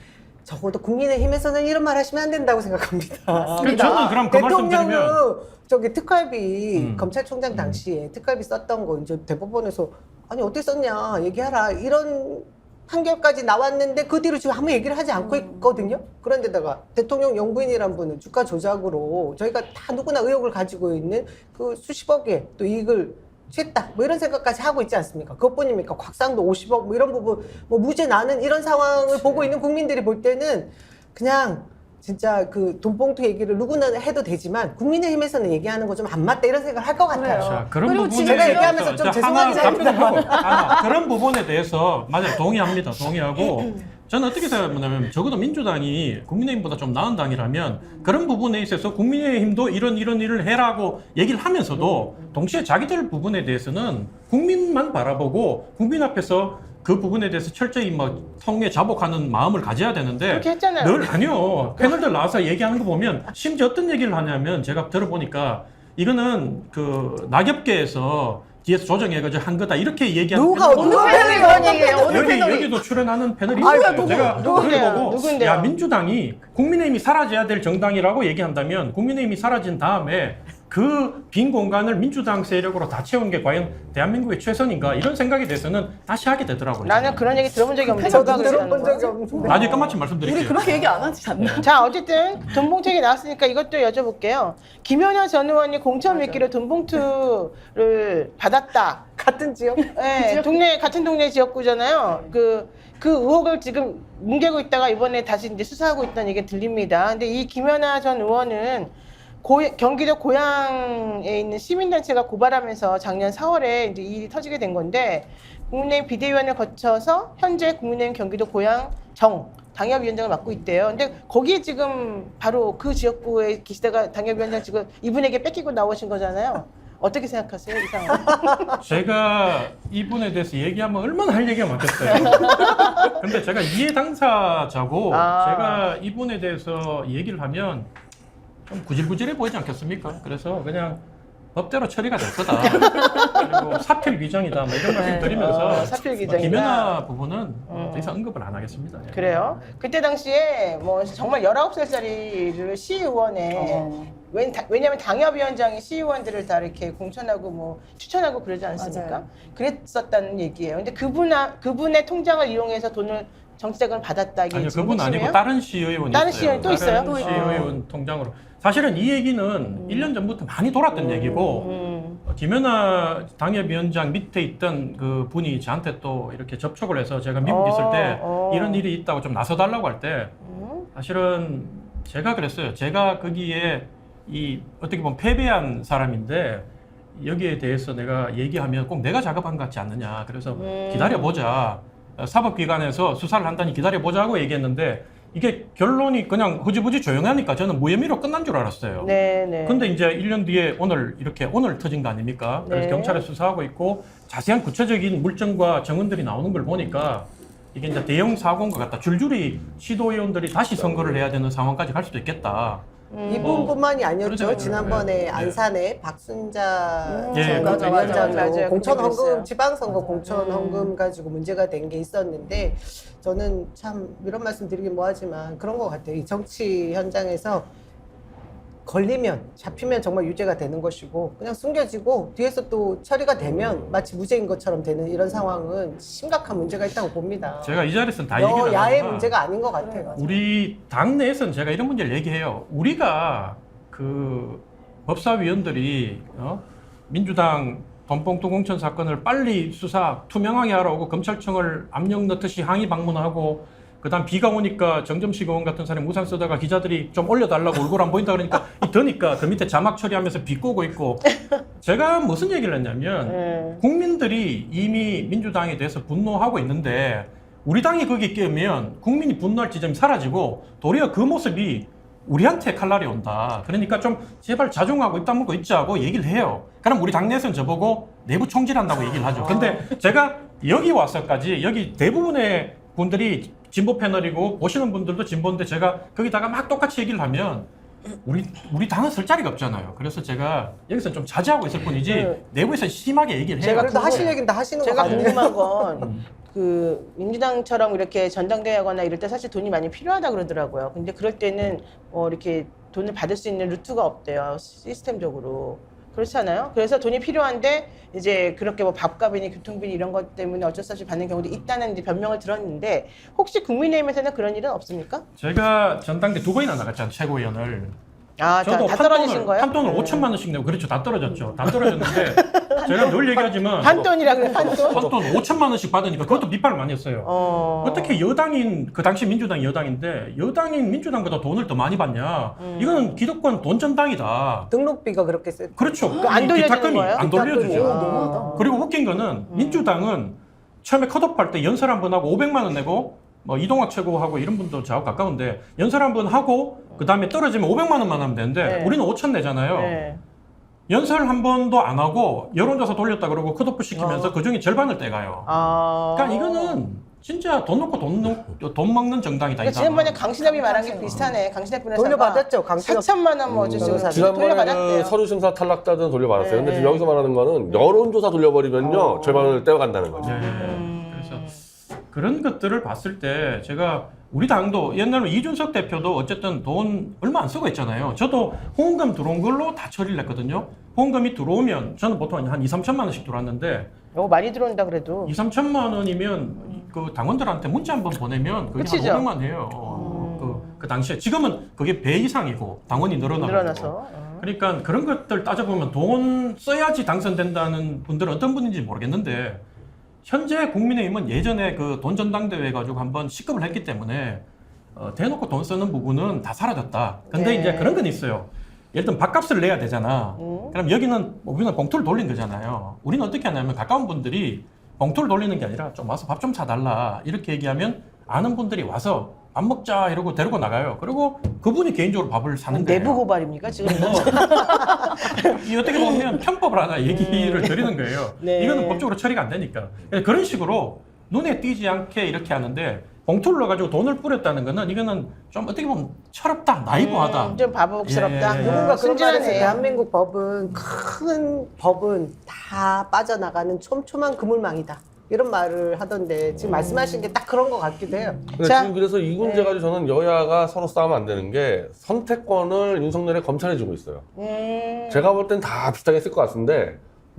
적어도 국민의힘에서는 이런 말 하시면 안 된다고 생각합니다. 그럼 저는 그럼 그 말씀 드리면 대통령은 저기 특활비 검찰총장 음. 당시에 특활비 썼던 거 이제 대법원에서 아니 어떻게 썼냐 얘기하라 이런 판결까지 나왔는데 그 뒤로 지금 아무 얘기를 하지 않고 있거든요. 그런데다가 대통령 영부인이란 분은 주가 조작으로 저희가 다 누구나 의혹을 가지고 있는 그 수십억의 또 이익을 취했다 뭐 이런 생각까지 하고 있지 않습니까? 그것뿐입니까? 곽상도 50억 뭐 이런 부분 뭐 무죄 나는 이런 상황을 보고 있는 국민들이 볼 때는 그냥 진짜 그 돈봉투 얘기를 누구나 해도 되지만 국민의힘에서는 얘기하는 거 좀 안 맞다 이런 생각을 할 것 같아요. 자, 그런 그리고 부분에 제가 대해서 얘기하면서 좀 저 죄송하지 하나 답변을 하고 그런 부분에 대해서 맞아요. 동의합니다. 동의하고 저는 어떻게 생각하냐면 적어도 민주당이 국민의힘보다 좀 나은 당이라면 그런 부분에 있어서 국민의힘도 이런 일을 해라고 얘기를 하면서도 동시에 자기들 부분에 대해서는 국민만 바라보고 국민 앞에서 그 부분에 대해서 철저히 뭐 통에 자복하는 마음을 가져야 되는데 그렇게 했잖아요. 늘 아니요. 패널들 나와서 얘기하는 거 보면 심지어 어떤 얘기를 하냐면 제가 들어보니까 이거는 그 낙엽계에서 뒤에서 조정해가지고 한 거다 이렇게 얘기하는 누가 패널도 어느 패널이 그런 얘기예요? 어느 여기 패널이? 여기도 출연하는 패널이 아유, 있어요. 누구, 제가 누군데요? 그걸 보고 누군데요? 야 민주당이 국민의힘이 사라져야 될 정당이라고 얘기한다면 국민의힘이 사라진 다음에 그 빈 공간을 민주당 세력으로 다 채우는 게 과연 대한민국의 최선인가 이런 생각에 대해서는 다시 하게 되더라고요. 나는 그런 얘기 들어본 적이 없는데 저도 누가 그렇게 들어본 하는 적이 거야? 없는데 나중에 끝마침 우리 말씀드릴게요. 그렇게 얘기 안 하지 않나? 자, 어쨌든 돈봉투 나왔으니까 이것도 여쭤볼게요. 김연아 전 의원이 공천 미끼로 돈봉투를 받았다. 같은 지역 네, 같은 동네 지역구잖아요. 그 의혹을 지금 뭉개고 있다가 이번에 다시 이제 수사하고 있다는 얘기 들립니다. 근데 이 김연아 전 의원은 경기도 고양에 있는 시민단체가 고발하면서 작년 4월에 이제 이 일이 터지게 된 건데 국민의힘 비대위원을 거쳐서 현재 국민의힘 경기도 고양 당협위원장을 맡고 있대요. 근데 거기에 지금 바로 그 지역구에 계시다가 당협위원장 지금 이분에게 뺏기고 나오신 거잖아요. 어떻게 생각하세요, 이 상황? 제가 이분에 대해서 얘기하면 얼마나 할 얘기가 많겠어요. 근데 제가 이해 당사자고 제가 이분에 대해서 얘기를 하면 좀 구질구질해 보이지 않겠습니까? 그래서 그냥 법대로 처리가 될 거다. 그리고 사필 위정이다. 뭐 이런 말씀 드리면서 사필 위정이다. 김연아 부분은 더 이상 언급을 안 하겠습니다. 예. 그래요? 그때 당시에 뭐 정말 19살짜리를 시의원에 왜냐하면 당협위원장이 시의원들을 다 이렇게 공천하고 뭐 추천하고 그러지 않습니까? 맞아요. 그랬었다는 얘기예요. 근데 그분의 통장을 이용해서 돈을 정치자금을 받았다 이게 아니요, 지금 그분 아니고 핵심이에요? 다른 시의원이 다른 있어요. 시의원 또 있어요? 다른 시의원 통장으로. 사실은 이 얘기는 1년 전부터 많이 돌았던 얘기고 김연아 당협위원장 밑에 있던 그 분이 저한테 또 이렇게 접촉을 해서 제가 미국 있을 때 이런 일이 있다고 좀 나서달라고 할 때 사실은 제가 그랬어요. 제가 거기에 이 어떻게 보면 패배한 사람인데 여기에 대해서 내가 얘기하면 꼭 내가 작업한 것 같지 않느냐. 그래서 기다려보자. 사법기관에서 수사를 한다니 기다려보자고 얘기했는데 이게 결론이 그냥 흐지부지 조용하니까 저는 무혐의로 끝난 줄 알았어요. 네. 근데 이제 1년 뒤에 오늘 터진 거 아닙니까? 그래서 네. 경찰에 수사하고 있고 자세한 구체적인 물증과 증언들이 나오는 걸 보니까 이게 이제 대형 사고인 것 같다. 줄줄이 시도의원들이 다시 선거를 해야 되는 상황까지 갈 수도 있겠다. 이분뿐만이 아니었죠. 그러죠. 지난번에 네. 안산에 박순자 예, 전 맞아, 위원장도 맞아요. 공천 그거 있어요. 헌금, 지방선거 공천 헌금 가지고 문제가 된 게 있었는데 저는 참 이런 말씀 드리긴 뭐하지만 그런 것 같아요. 이 정치 현장에서 걸리면 잡히면 정말 유죄가 되는 것이고 그냥 숨겨지고 뒤에서 또 처리가 되면 마치 무죄인 것처럼 되는 이런 상황은 심각한 문제가 있다고 봅니다. 제가 이 자리에서는 다 얘기를 안 야의 하지만 문제가 아닌 것 같아요. 우리 당내에서는 제가 이런 문제를 얘기해요. 우리가 그 법사위원들이 민주당 돈봉투 공천 사건을 빨리 수사 투명하게 하라고 검찰청을 압력 넣듯이 항의 방문하고 그다음 비가 오니까 정점식 의원 같은 사람이 우산 쓰다가 기자들이 좀 올려달라고 얼굴 안 보인다 그러니까 더니까 그 밑에 자막 처리하면서 비꼬고 있고 제가 무슨 얘기를 했냐면 국민들이 이미 민주당에 대해서 분노하고 있는데 우리 당이 거기에 끼면 국민이 분노할 지점이 사라지고 도리어 그 모습이 우리한테 칼날이 온다. 그러니까 좀 제발 자중하고 입 다물고 있자고 얘기를 해요. 그럼 우리 당내에서는 저보고 내부 총질한다고 얘기를 하죠. 근데 제가 여기 와서까지 여기 대부분의 분들이 진보 패널이고 보시는 분들도 진보인데 제가 거기다가 막 똑같이 얘기를 하면 우리 당은 쓸 자리가 없잖아요. 그래서 제가 여기서 좀 자제하고 있을 뿐이지 내부에서 심하게 얘기를 해요. 제가 그래도 하실 얘기는 다 하시는 거 제가 같아요. 궁금한 건 그 민주당처럼 이렇게 전당대회 하거나 이럴 때 사실 돈이 많이 필요하다 그러더라고요. 근데 그럴 때는 이렇게 돈을 받을 수 있는 루트가 없대요. 시스템적으로. 그렇잖아요. 그래서 돈이 필요한데 이제 그렇게 뭐 밥값이니 교통비니 이런 것 때문에 어쩔 수 없이 받는 경우도 있다는 이제 변명을 들었는데 혹시 국민의힘에서는 그런 일은 없습니까? 제가 전당대 2번이나 나갔잖아요. 최고위원을. 아, 저도 다 떨어지신 거예요? 판돈을 5천만 원씩 내고 그렇죠. 다 떨어졌죠. 다 떨어졌는데 제가 늘 얘기하지만 판돈이라 그래, 판돈? 판돈 5천만 원씩 받으니까 그것도 비판을 많이 했어요. 어떻게 여당인 그 당시 민주당 여당인데 여당인 민주당보다 돈을 더 많이 받냐? 이거는 기득권 돈전당이다. 등록비가 그렇게 세. 그렇죠. 안 이 돌려주는 기탁금이 거예요? 안 돌려주죠. 기탁금이. 너무하다. 그리고 웃긴 거는 민주당은 처음에 컷오프할 때 연설 한 번 하고 500만 원 내고 뭐 이동학 최고하고 이런 분도 저하고 가까운데 연설 한 번 하고 그 다음에 떨어지면 500만 원만 하면 되는데 네. 우리는 5천 내잖아요. 네. 연설 한 번도 안 하고 여론조사 돌렸다 그러고 컷오프 시키면서 그 중에 절반을 떼가요. 그러니까 이거는 진짜 돈 놓고 돈 먹는 정당이다. 이 지난번에 당은. 강신업이 말한 게 비슷하네. 강신업 변호사가 돌려받았죠, 강신업. 4천만 원 뭐 어쩌고 변호사. 지난번에는 돌려받았대요. 서류 심사 탈락자들은 돌려받았어요. 근데 네. 지금 여기서 말하는 거는 여론조사 돌려버리면요 절반을 떼어간다는 거죠. 네. 그래서 그런 것들을 봤을 때 제가 우리 당도 옛날에 이준석 대표도 어쨌든 돈 얼마 안 쓰고 있잖아요. 저도 후원금 들어온 걸로 다 처리를 했거든요. 후원금이 들어오면 저는 보통 한 2, 3천만 원씩 들어왔는데 많이 들어온다 그래도. 2, 3천만 원이면 그 당원들한테 문자 한 번 보내면 그게 한 그치죠? 500만 해요. 그 당시에 지금은 그게 배 이상이고 당원이 늘어나서. 그러니까 그런 것들 따져보면 돈 써야지 당선된다는 분들은 어떤 분인지 모르겠는데 현재 국민의힘은 예전에 그 돈 전당대회 가지고 한번 시급을 했기 때문에 대놓고 돈 쓰는 부분은 다 사라졌다. 근데 네. 이제 그런 건 있어요. 예를 들면 밥값을 내야 되잖아. 그럼 여기는 우리는 봉투를 돌린 거잖아요. 우리는 어떻게 하냐면 가까운 분들이 봉투를 돌리는 게 아니라 좀 와서 밥 좀 사달라 이렇게 얘기하면 아는 분들이 와서 밥 먹자 이러고 데리고 나가요. 그리고 그분이 개인적으로 밥을 사는 거예요. 내부 고발입니까 지금? 이 어떻게 보면 편법을 하나 얘기를 드리는 거예요. 네. 이거는 법적으로 처리가 안 되니까. 그런 식으로 눈에 띄지 않게 이렇게 하는데 봉투를 넣어가지고 돈을 뿌렸다는 거는 이거는 좀 어떻게 보면 철없다, 나이브하다. 좀 바보스럽다. 예, 예, 예. 누군가 그런 말에서 순진하네. 대한민국 법은 큰 법은 다 빠져나가는 촘촘한 그물망이다. 이런 말을 하던데 지금 말씀하신 게 딱 그런 것 같기도 해요. 근데 자, 지금 그래서 이 문제 가지고 저는 여야가 서로 싸우면 안 되는 게 선택권을 윤석열에 검찰에 주고 있어요. 제가 볼 땐 다 비슷하게 했을 것 같은데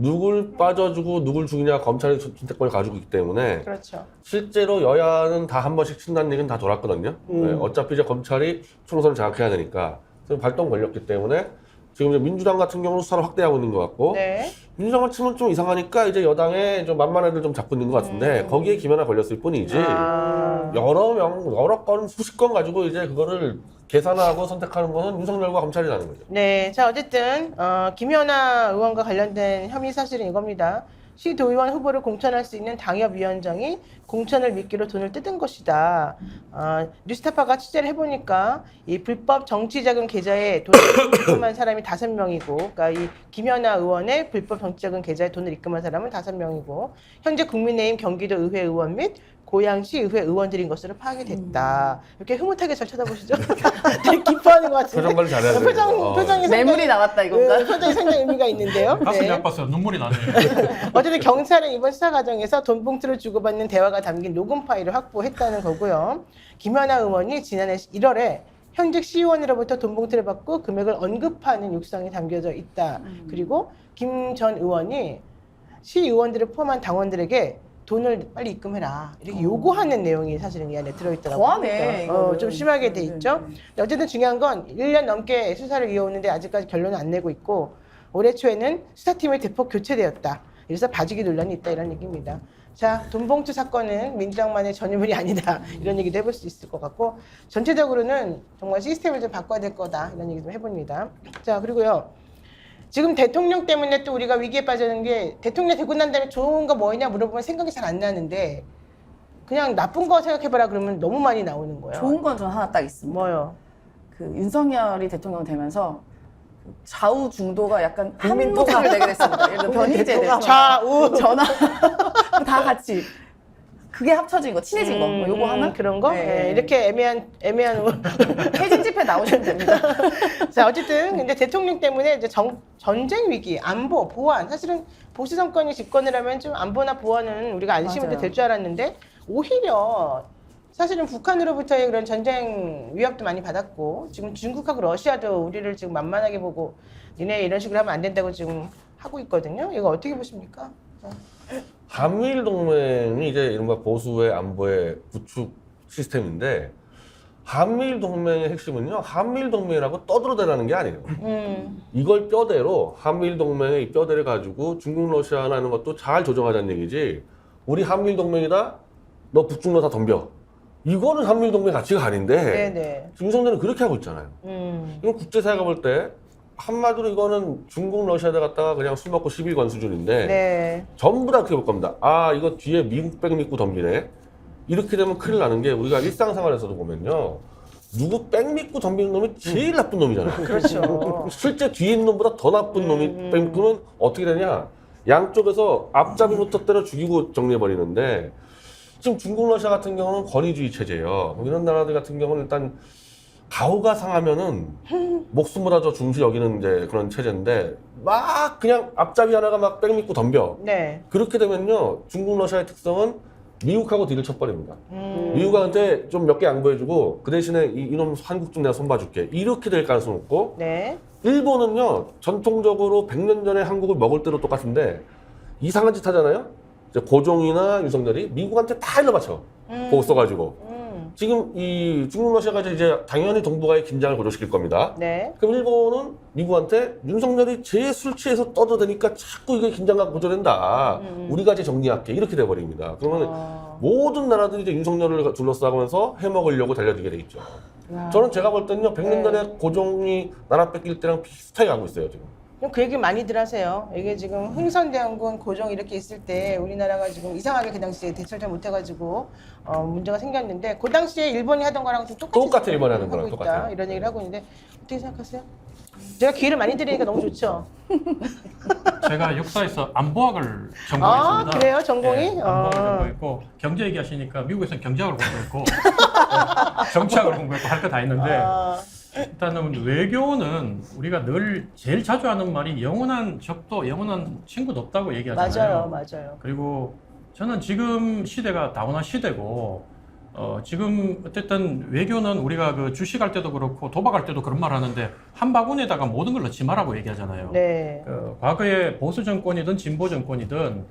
누굴 빠져주고 누굴 죽이냐 검찰이 선택권을 가지고 있기 때문에 그렇죠. 실제로 여야는 다 한 번씩 친다는 얘기는 다 돌았거든요. 네, 어차피 이제 검찰이 총선을 장악해야 되니까 그래서 발동 걸렸기 때문에 지금 이제 민주당 같은 경우는 수사를 확대하고 있는 것 같고 네. 민주당만 치면 좀 이상하니까 이제 여당에 좀 만만한 애들 좀 잡고 있는 것 같은데 거기에 김연아 걸렸을 뿐이지 아. 여러 건 수십 건 가지고 이제 그거를 계산하고 선택하는 거는 윤석열과 검찰이라는 거죠. 네, 자 어쨌든 김연아 의원과 관련된 혐의 사실은 이겁니다. 시도의원 후보를 공천할 수 있는 당협위원장이 공천을 미끼로 돈을 뜯은 것이다. 뉴스타파가 취재를 해보니까 이 불법 정치자금 계좌에 돈을 입금한 사람이 5명이고, 그러니까 이 김연아 의원의 불법 정치자금 계좌에 돈을 입금한 사람은 5명이고, 현재 국민의힘 경기도 의회 의원 및 고양시 의회 의원들인 것으로 파악이 됐다. 이렇게 흐뭇하게 잘 쳐다보시죠? 되게 기뻐하는 것 같은데. 표정 관리 잘해야 돼요. 표정이 상당히- 뇌물이 나왔다 이건가? 표정이 상당히 의미가 있는데요. 가슴이 네. 아파서 눈물이 나네요. 어쨌든 경찰은 이번 수사 과정에서 돈 봉투를 주고받는 대화가 담긴 녹음 파일을 확보했다는 거고요. 김연아 의원이 지난해 1월에 현직 시의원으로부터 돈 봉투를 받고 금액을 언급하는 육성이 담겨져 있다. 그리고 김 전 의원이 시의원들을 포함한 당원들에게 돈을 빨리 입금해라 이렇게 요구하는 내용이 사실은 이 안에 들어있더라고요. 더하네, 그러니까, 이거는. 좀 심하게 돼 있죠. 근데 어쨌든 중요한 건 1년 넘게 수사를 이어오는데 아직까지 결론은 안 내고 있고 올해 초에는 수사팀이 대폭 교체되었다. 그래서 봐주기 논란이 있다 이런 얘기입니다. 자, 돈봉투 사건은 민주당만의 전유물이 아니다 이런 얘기도 해볼 수 있을 것 같고 전체적으로는 정말 시스템을 좀 바꿔야 될 거다 이런 얘기 좀 해봅니다. 자, 그리고요. 지금 대통령 때문에 또 우리가 위기에 빠지는 게 대통령 되고 난 다음에 좋은 거 뭐냐 물어보면 생각이 잘 안 나는데 그냥 나쁜 거 생각해봐라 그러면 너무 많이 나오는 거예요. 좋은 건 전 하나 딱 있습니다. 뭐요? 그 윤석열이 대통령 되면서 좌우 중도가 약간 한 국민 목소리를 내게 됐습니다. 예를 들어 변희재 대통령, 좌우. 전화 다 같이 그게 합쳐진 거, 친해진 거, 뭐 요거 하나? 그런 거? 네. 네, 이렇게 애매한 퇴진 집회 나오시면 됩니다. 자, 어쨌든 근데 대통령 때문에 이제 전쟁 위기, 안보, 보안 사실은 보수 정권이 집권을 하면 좀 안보나 보안은 우리가 안심해도 맞아요. 될 줄 알았는데 오히려 사실은 북한으로부터의 그런 전쟁 위협도 많이 받았고 지금 중국하고 러시아도 우리를 지금 만만하게 보고 니네 이런 식으로 하면 안 된다고 지금 하고 있거든요. 이거 어떻게 보십니까? 한미일 동맹이 이제 이른바 보수의 안보의 구축 시스템인데 한미일 동맹의 핵심은요. 한미일 동맹이라고 떠들어대라는 게 아니에요. 이걸 뼈대로 한미일 동맹의 이 뼈대를 가지고 중국, 러시아나 하는 것도 잘 조정하자는 얘기지. 우리 한미일 동맹이다. 너 북중러 다 덤벼. 이거는 한미일 동맹 가치가 아닌데 네네. 윤석열은 그렇게 하고 있잖아요. 이건 국제사회가 볼 때 한마디로 이거는 중국, 러시아에 갖다가 그냥 술 먹고 10일관 수준인데 네. 전부 다 그렇게 볼 겁니다. 아, 이거 뒤에 미국 백 믿고 덤비네. 이렇게 되면 큰일 나는 게 우리가 일상생활에서도 보면요. 누구 백 믿고 덤비는 놈이 제일 나쁜 놈이잖아요. 그렇죠. 실제 뒤에 있는 놈보다 더 나쁜 놈이 백 믿으면 어떻게 되냐. 양쪽에서 앞잡이부터 때려 죽이고 정리해버리는데 지금 중국, 러시아 같은 경우는 권위주의 체제예요. 이런 나라들 같은 경우는 일단 가오가 상하면은 목숨보다 더 중시 여기는 이제 그런 체제인데 막 그냥 앞잡이 하나가 막 백 믿고 덤벼. 네. 그렇게 되면요 중국 러시아의 특성은 미국하고 딜을 쳐버립니다. 미국한테 좀 몇 개 양보해주고 그 대신에 이놈 한국 좀 내가 손봐줄게 이렇게 될 가능성이 없고 네. 일본은요 전통적으로 100년 전에 한국을 먹을 때로 똑같은데 이상한 짓 하잖아요. 이제 고종이나 윤석열이 미국한테 다 일러 바쳐 보고 써가지고 지금 이 중국 러시아가 이제 당연히 동북아의 긴장을 고조시킬 겁니다. 네. 그럼 일본은 미국한테 윤석열이 제 술 취해서 떠들어대니까 자꾸 이게 긴장감 고조된다. 우리가 이제 정리할게. 이렇게 돼버립니다. 그러면 모든 나라들이 이제 윤석열을 둘러싸면서 해먹으려고 달려들게 돼 있죠. 저는 제가 볼 때는요, 100년 전에 고종이 나라 뺏길 때랑 비슷하게 가고 있어요, 지금. 그 얘기 많이들 하세요. 이게 지금 흥선대원군 고종 이렇게 있을 때 우리나라가 지금 이상하게 그 당시에 대처를 잘 못해가지고 문제가 생겼는데 그 당시에 일본이 하던 거랑 좀 똑같아, 지금 일본이 하는 하고 거랑 있다. 똑같아요. 이런 얘기를 하고 있는데 어떻게 생각하세요? 제가 기회를 많이 드리니까 너무 좋죠. 제가 역사에서 안보학을 아, 전공했습니다. 그래요? 전공이? 네, 안보학을 전공했고 경제 얘기하시니까 미국에서는 경제학을 공부했고 정치학을 공부했고 할 거 다 했는데 일단은 외교는 우리가 늘 제일 자주 하는 말이 영원한 적도 영원한 친구도 없다고 얘기하잖아요. 맞아요. 그리고 저는 지금 시대가 다문화 시대고 지금 어쨌든 외교는 우리가 그 주식할 때도 그렇고 도박할 때도 그런 말 하는데 한 바구니에다가 모든 걸 넣지 말라고 얘기하잖아요. 네. 과거에 보수 정권이든 진보 정권이든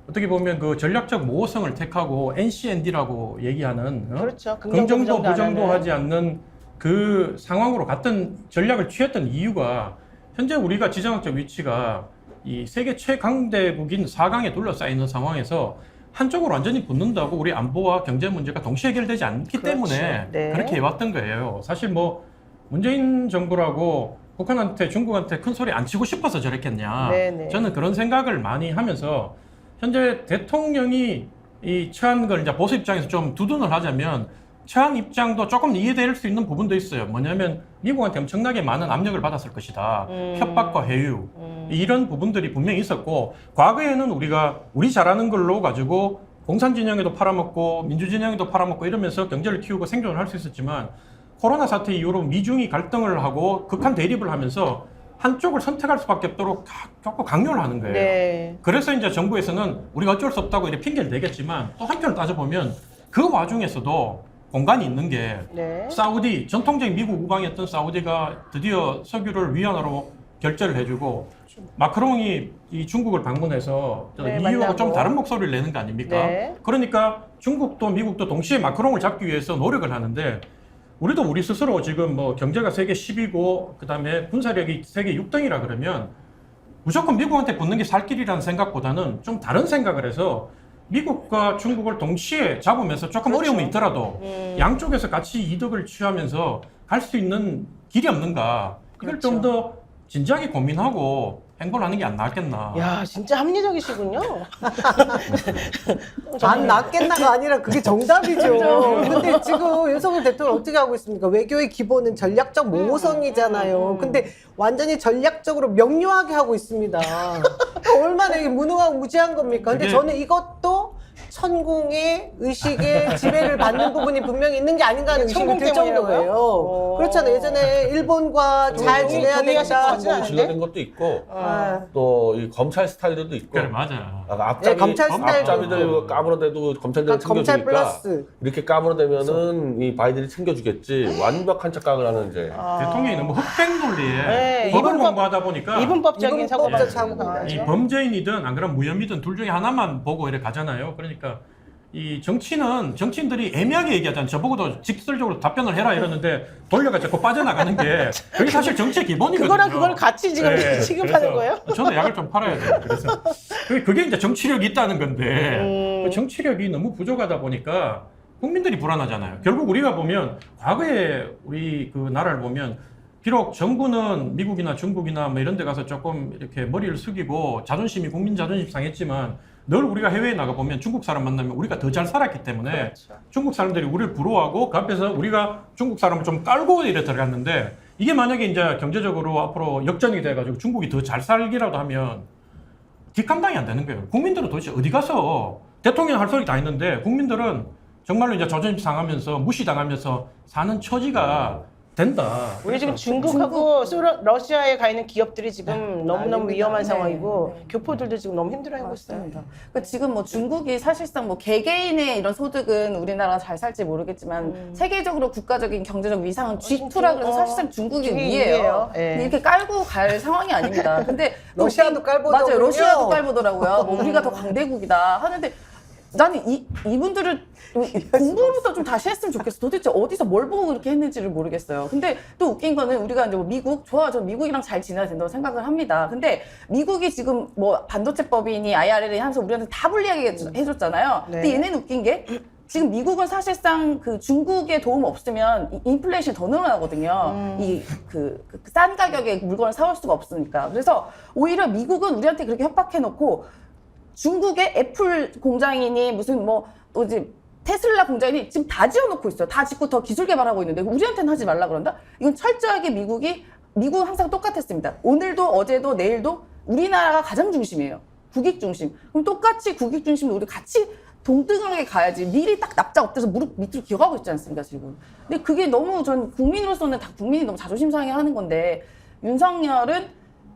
어떻게 보면 그 전략적 모호성을 택하고 NCND라고 얘기하는 그렇죠. 긍정도 부정도 안 부정도 하는. 하지 않는 그 상황으로 갔던 전략을 취했던 이유가 현재 우리가 지정학적 위치가 이 세계 최강대국인 4강에 둘러싸여 있는 상황에서 한쪽으로 완전히 붙는다고 우리 안보와 경제 문제가 동시에 해결되지 않기 그렇죠. 때문에 네. 그렇게 해왔던 거예요. 사실 뭐 문재인 정부라고 북한한테 중국한테 큰 소리 안 치고 싶어서 저랬겠냐. 네네. 저는 그런 생각을 많이 하면서 현재 대통령이 이 처한 걸 이제 보수 입장에서 좀 두둔을 하자면 처한 입장도 조금 이해될 수 있는 부분도 있어요. 뭐냐면 미국한테 엄청나게 많은 압력을 받았을 것이다. 협박과 회유. 이런 부분들이 분명히 있었고 과거에는 우리 잘하는 걸로 가지고 공산 진영에도 팔아먹고 민주 진영에도 팔아먹고 이러면서 경제를 키우고 생존을 할 수 있었지만 코로나 사태 이후로 미중이 갈등을 하고 극한 대립을 하면서 한쪽을 선택할 수밖에 없도록 자꾸 강요를 하는 거예요. 네. 그래서 이제 정부에서는 우리가 어쩔 수 없다고 이렇게 핑계를 대겠지만 또 한편을 따져보면 그 와중에서도 공간이 있는 게 네. 사우디, 전통적인 미국 우방이었던 사우디가 드디어 석유를 위안화로 결제를 해주고 마크롱이 이 중국을 방문해서 네, EU하고 만나고. 좀 다른 목소리를 내는 거 아닙니까? 네. 그러니까 중국도 미국도 동시에 마크롱을 잡기 위해서 노력을 하는데 우리도 우리 스스로 지금 뭐 경제가 세계 10위고 그다음에 군사력이 세계 6등이라 그러면 무조건 미국한테 붙는 게 살 길이라는 생각보다는 좀 다른 생각을 해서 미국과 중국을 동시에 잡으면서 조금 그렇죠. 어려움이 있더라도 양쪽에서 같이 이득을 취하면서 갈 수 있는 길이 없는가 이걸 그렇죠. 좀 더 진지하게 고민하고 행보를 하는 게 안 나았겠나. 야, 진짜 합리적이시군요. 안 낫겠나가 아니라 그게 정답이죠. 근데 지금 윤석열 대통령 어떻게 하고 있습니까? 외교의 기본은 전략적 모호성이잖아요. 근데 완전히 전략적으로 명료하게 하고 있습니다. 얼마나 이게 무능하고 무지한 겁니까? 근데 그게- 저는 이것도 천공의 의식의 지배를 받는 부분이 분명히 있는 게 아닌가 하는 의식이 천공 들 때문이라고요? 정도예요. 그렇잖아요. 예전에 일본과 잘 지내야 동의하실 것 된다. 같지 않은데? 지나된 것도 있고 아, 또 이 검찰 스타일도 있고 그래 맞아. 앞잡이, 네, 검찰 스타일도 앞잡이들 까불어대도 검찰들 검찰 챙겨주니까 플러스. 이렇게 까불어대면은 이 바이든이 챙겨주겠지 완벽한 착각을 하는 이제 대통령이 너무 흑백 논리에 네, 법을 이분법- 공부하다 보니까 이분법적인 이분법적 사고가 사고가 이 강하죠. 범죄인이든 안 그러면 무혐의든 둘 중에 하나만 보고 이렇게 가잖아요. 그러니까 이 정치인들이 애매하게 얘기하잖아요. 저보고도 직설적으로 답변을 해라 이러는데 돌려가 자꾸 빠져나가는 게 그게 사실 정치의 기본이거든요. 그거랑 그걸 같이 지금 취급하는 그래서 거예요? 저도 약을 좀 팔아야 돼요. 그래서 그게 이제 정치력이 있다는 건데 그 정치력이 너무 부족하다 보니까 국민들이 불안하잖아요. 결국 우리가 보면 과거에 우리 그 나라를 보면 비록 정부는 미국이나 중국이나 뭐 이런 데 가서 조금 이렇게 머리를 숙이고 국민 자존심 상했지만 늘 우리가 해외에 나가보면 중국 사람 만나면 우리가 더 잘 살았기 때문에 그렇죠. 중국 사람들이 우리를 부러워하고 그 앞에서 우리가 중국 사람을 좀 깔고 이래 들어갔는데 이게 만약에 이제 경제적으로 앞으로 역전이 돼가지고 중국이 더 잘 살기라도 하면 뒷감당이 안 되는 거예요. 국민들은 도대체 어디 가서 대통령 할 소리 다 했는데 국민들은 정말로 이제 자존심 상하면서 무시당하면서 사는 처지가 된다. 우리 지금 그래서 중국하고 러시아에 가 있는 기업들이 지금 너무너무 아닙니다. 위험한 네, 상황이고 네. 교포들도 지금 너무 힘들어하고 있어요. 맞습니다. 그러니까 지금 뭐 중국이 사실상 뭐 개개인의 이런 소득은 우리나라가 잘 살지 모르겠지만 세계적으로 국가적인 경제적 위상은 G2라 그래서 사실상 중국이 중국이 위예요. 위예요. 예. 근데 이렇게 깔고 갈 상황이 아닙니다. 근데 또 러시아도 깔보더군요. 맞아요. 러시아도 깔보더라고요. 뭐 우리가 더 강대국이다 하는데 나는 이분들을 공부부터 좀 다시 했으면 좋겠어. 도대체 어디서 뭘 보고 그렇게 했는지를 모르겠어요. 근데 또 웃긴 거는 우리가 이제 뭐 미국, 저 미국이랑 잘 지내야 된다고 생각을 합니다. 근데 미국이 지금 뭐 반도체법이니 IRA니 하면서 우리한테 다 불리하게 해줬잖아요. 네. 근데 얘네는 웃긴 게 지금 미국은 사실상 그 중국의 도움 없으면 인플레이션이 더 늘어나거든요. 그 싼 가격에 물건을 사올 수가 없으니까. 그래서 오히려 미국은 우리한테 그렇게 협박해놓고 중국의 애플 공장이니 무슨 뭐 또 이제 테슬라 공장이니 지금 다 지어놓고 있어요. 다 짓고 더 기술 개발하고 있는데 우리한테는 하지 말라 그런다? 이건 철저하게 미국은 항상 똑같았습니다. 오늘도 어제도 내일도 우리나라가 가장 중심이에요. 국익 중심. 그럼 똑같이 국익 중심으로 우리 같이 동등하게 가야지. 미리 딱 납작 엎드려서 무릎 밑으로 기어가고 있지 않습니까 지금. 근데 그게 너무 전 국민으로서는 다 국민이 너무 자존심 상해 하는 건데 윤석열은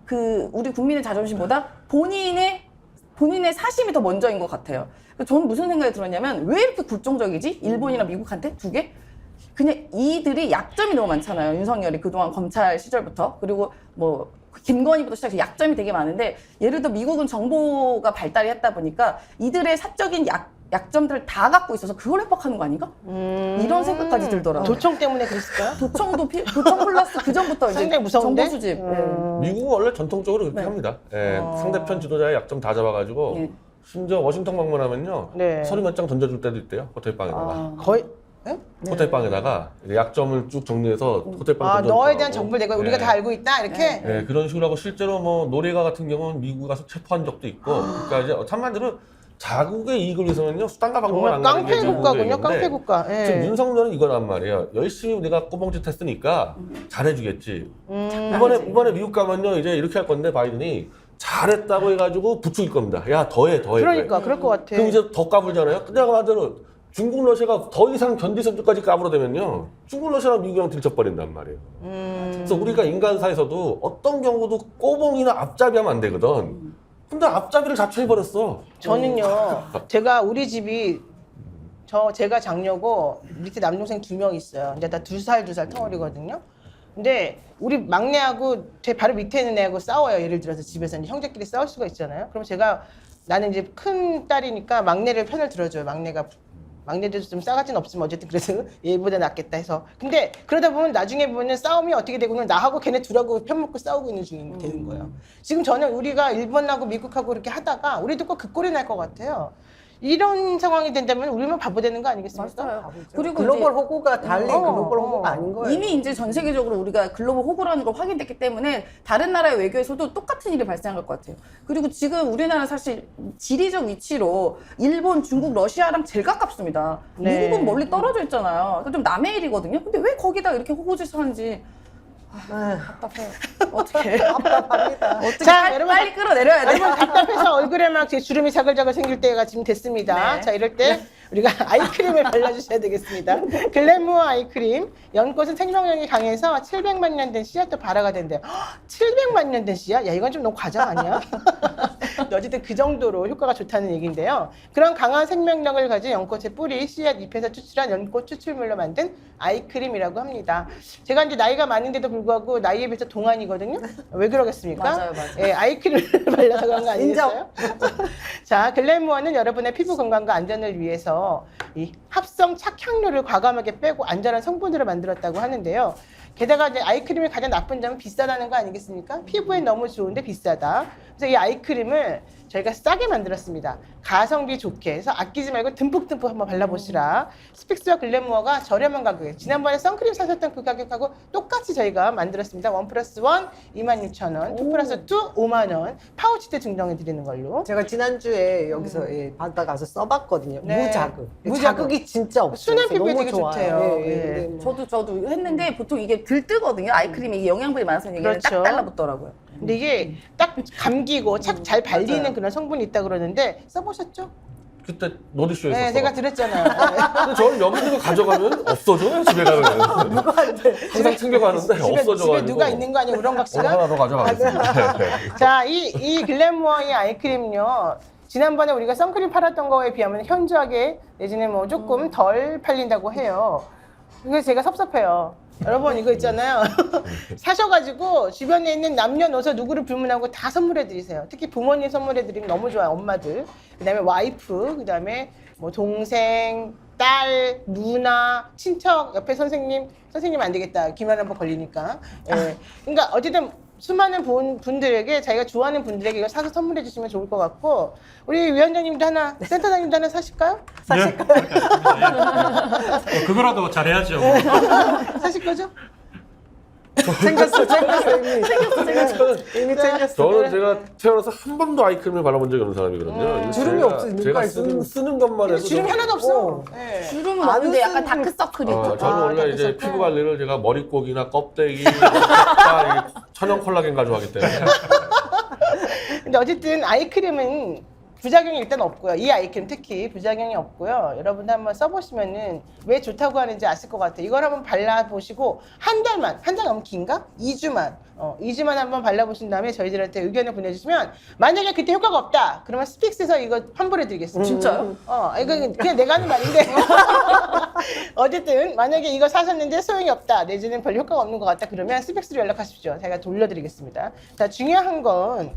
그 우리 국민의 자존심보다 본인의 본인의 사심이 더 먼저인 것 같아요. 저는 무슨 생각이 들었냐면 왜 이렇게 굴종적이지? 일본이나 미국한테 두 개? 그냥 이들이 약점이 너무 많잖아요. 윤석열이 그동안 검찰 시절부터. 그리고 뭐 김건희부터 시작해서 약점이 되게 많은데 예를 들어 미국은 정보가 발달이 했다 보니까 이들의 사적인 약점들을 다 갖고 있어서 그걸 협박하는 거 아닌가? 이런 생각까지 들더라고요. 도청 때문에 그랬을까요? 도청 플러스 그 전부터 이제 상당히 무서운데? 정보 수집. 미국은 원래 전통적으로 그렇게 네. 합니다. 예, 상대편 지도자의 약점 다 잡아가지고 예. 심지어 워싱턴 방문하면요 네. 서류 몇 장 던져줄 때도 있대요. 호텔방에다가. 거의 네? 호텔방에다가 약점을 쭉 정리해서 호텔방 아, 던져주라고. 너에 대한 정보를 내가 우리가 네. 다 알고 있다 이렇게. 네, 그런 식으로 하고 실제로 뭐 노래가 같은 경우는 미국 가서 체포한 적도 있고 그러니까 이제 한마디로 자국의 이익을 위해서는요 수단과 방법을 안 정말 가리는 게 깡패 미국의 국가군요, 얘기인데 깡패 국가. 예. 지금 윤석열은 이거란 말이에요. 열심히 우리가 꼬봉짓 했으니까 잘해주겠지. 이번에 미국 가면요 이제 이렇게 할 건데 바이든이 잘했다고 해가지고 부추길 겁니다. 야 더해. 그러니까 그럴 것 같아. 그럼 이제 더 까불잖아요. 그냥 말대로 중국 러시아가 더 이상 견딜 수 없을까지 까불어대면요 중국 러시아랑 미국이랑 들쳐버린단 말이에요. 그래서 우리가 인간사에서도 어떤 경우도 꼬봉이나 앞잡이하면 안 되거든. 근데 앞잡이를 자처해버렸어. 저는요, 제가 우리 집이 제가 장녀고 밑에 남동생 2명 있어요. 이제 다 2살 터울이거든요. 근데 우리 막내하고 제 바로 밑에 있는 애하고 싸워요. 예를 들어서 집에서 이제 형제끼리 싸울 수가 있잖아요. 그럼 나는 이제 큰 딸이니까 막내를 편을 들어줘요. 막내도 좀 싸가지는 없으면 어쨌든 그래서 얘보다 낫겠다 해서. 근데 그러다 보면 나중에 보면 싸움이 어떻게 되고는 나하고 걔네 둘하고 편먹고 싸우고 있는 중이 되는 거예요. 지금 저는 우리가 일본하고 미국하고 이렇게 하다가 우리도 꼭 그 꼴이 날 것 같아요. 이런 상황이 된다면 우리만 바보 되는 거 아니겠습니까? 맞아요. 그리고 그리고 글로벌 이제 호구가 달리 글로벌 호구가 아닌 거예요. 이미 이제 전 세계적으로 우리가 글로벌 호구라는 걸 확인됐기 때문에 다른 나라의 외교에서도 똑같은 일이 발생할 것 같아요. 그리고 지금 우리나라 사실 지리적 위치로 일본, 중국, 러시아랑 제일 가깝습니다. 네. 미국은 멀리 떨어져 있잖아요. 좀 남의 일이거든요. 근데 왜 거기다 이렇게 호구짓을 하는지 답답해요. 어떻게 답답합니다. 어떻게 자, 여러분, 빨리 끌어내려야 돼요. 여러분 답답해서 얼굴에 막 주름이 자글자글 생길 때가 지금 됐습니다. 네. 자, 이럴 때 우리가 아이크림을 발라주셔야 되겠습니다. 글래무어 아이크림. 연꽃은 생명력이 강해서 700만 년 된 씨앗도 발화가 된대요. 700만 년 된 씨앗? 야, 이건 좀 너무 과장 아니야? 어쨌든 그 정도로 효과가 좋다는 얘기인데요. 그런 강한 생명력을 가진 연꽃의 뿌리, 씨앗, 잎에서 추출한 연꽃 추출물로 만든 아이크림이라고 합니다. 제가 이제 나이가 많은데도 불구하고 나이에 비해서 동안이거든요. 왜 그러겠습니까? 맞아요. 예, 아이크림을 발라서 그런 거 아니겠어요? 자, 글래무어는 여러분의 피부 건강과 안전을 위해서 이 합성 착향료를 과감하게 빼고 안전한 성분으로 만들었다고 하는데요. 게다가 이제 아이크림의 가장 나쁜 점은 비싸다는 거 아니겠습니까? 피부에 너무 좋은데 비싸다. 그래서 이 아이크림을 저희가 싸게 만들었습니다. 가성비 좋게 해서 아끼지 말고 듬뿍듬뿍 한번 발라보시라. 스픽스와 글래무어가 저렴한 가격에 지난번에 선크림 사셨던 그 가격하고 똑같이 저희가 만들었습니다. 1+1 26,000원, 2+2 5만원 파우치도 증정해드리는 걸로. 제가 지난주에 여기서 바다 가서 써봤거든요. 네. 무자극. 무자극. 자극이 진짜 없어요. 순한 피부에 너무 되게 좋아요. 좋대요. 예, 예. 네, 뭐. 저도 했는데 보통 이게 들뜨거든요. 아이크림이 이게 영양분이 많아서 이게 그렇죠. 딱 달라붙더라고요. 근데 이게 딱 감기고 착 잘 발리는 맞아요. 그런 성분이 있다 그러는데 써보셨죠? 그때 노디쇼에서 네, 제가 드렸잖아요. 근데 저는 여기 있는 거 가져가면 없어져요 집에 가면 항상 챙겨가는데 없어져가지고 집에 누가 있는 거 아니에요, 우렁각 오늘 씨가? 하나 더 가져가겠습니다. 네. 자, 이 글래무어의 아이크림요. 지난번에 우리가 선크림 팔았던 거에 비하면 현저하게 내지는 뭐 조금 덜 팔린다고 해요. 그래서 제가 섭섭해요. 여러분 이거 있잖아요. 사셔가지고 주변에 있는 남녀노소 누구를 불문하고 다 선물해 드리세요. 특히 부모님 선물해 드리면 너무 좋아요. 엄마들. 그다음에 와이프, 그다음에 뭐 동생, 딸, 누나, 친척, 옆에 선생님 안 되겠다. 기만 한번 걸리니까. 예. 그러니까 어쨌든 수많은 분들에게 자기가 좋아하는 분들에게 이걸 사서 선물해 주시면 좋을 것 같고 우리 위원장님도 하나, 센터장님도 하나 사실까요? 그거라도 잘해야죠. 사실 거죠? 생겼어 이미 생겼어. 저는 제가 태어나서 한 번도 아이크림을 발라본 적이 없는 사람이거든요. 이거 주름이 제가- 없어요, 제가 눈가에 쓰는 것만 해도 주름이 하나도 없어. 예. 주름은 안 없는데 약간 쓰는 다크서클이 저는 있죠. 원래 이제 다크서클. 피부 관리를 제가 머리꼬기나 껍데기, 다 천연 콜라겐 가져가기 때문에 근데 어쨌든 아이크림은 부작용이 일단 없고요. 이 아이템 특히 부작용이 없고요. 여러분들 한번 써보시면은 왜 좋다고 하는지 아실 것 같아요. 이걸 한번 발라보시고 한 달만, 한 달 너무 긴가? 2주만. 2주만 한번 발라보신 다음에 저희들한테 의견을 보내주시면 만약에 그때 효과가 없다. 그러면 스픽스에서 이거 환불해드리겠습니다. 진짜요? 이거 그냥 내가 하는 말인데. 어쨌든 만약에 이거 사셨는데 소용이 없다. 내지는 별 효과가 없는 것 같다. 그러면 스픽스로 연락하십시오. 제가 돌려드리겠습니다. 자, 중요한 건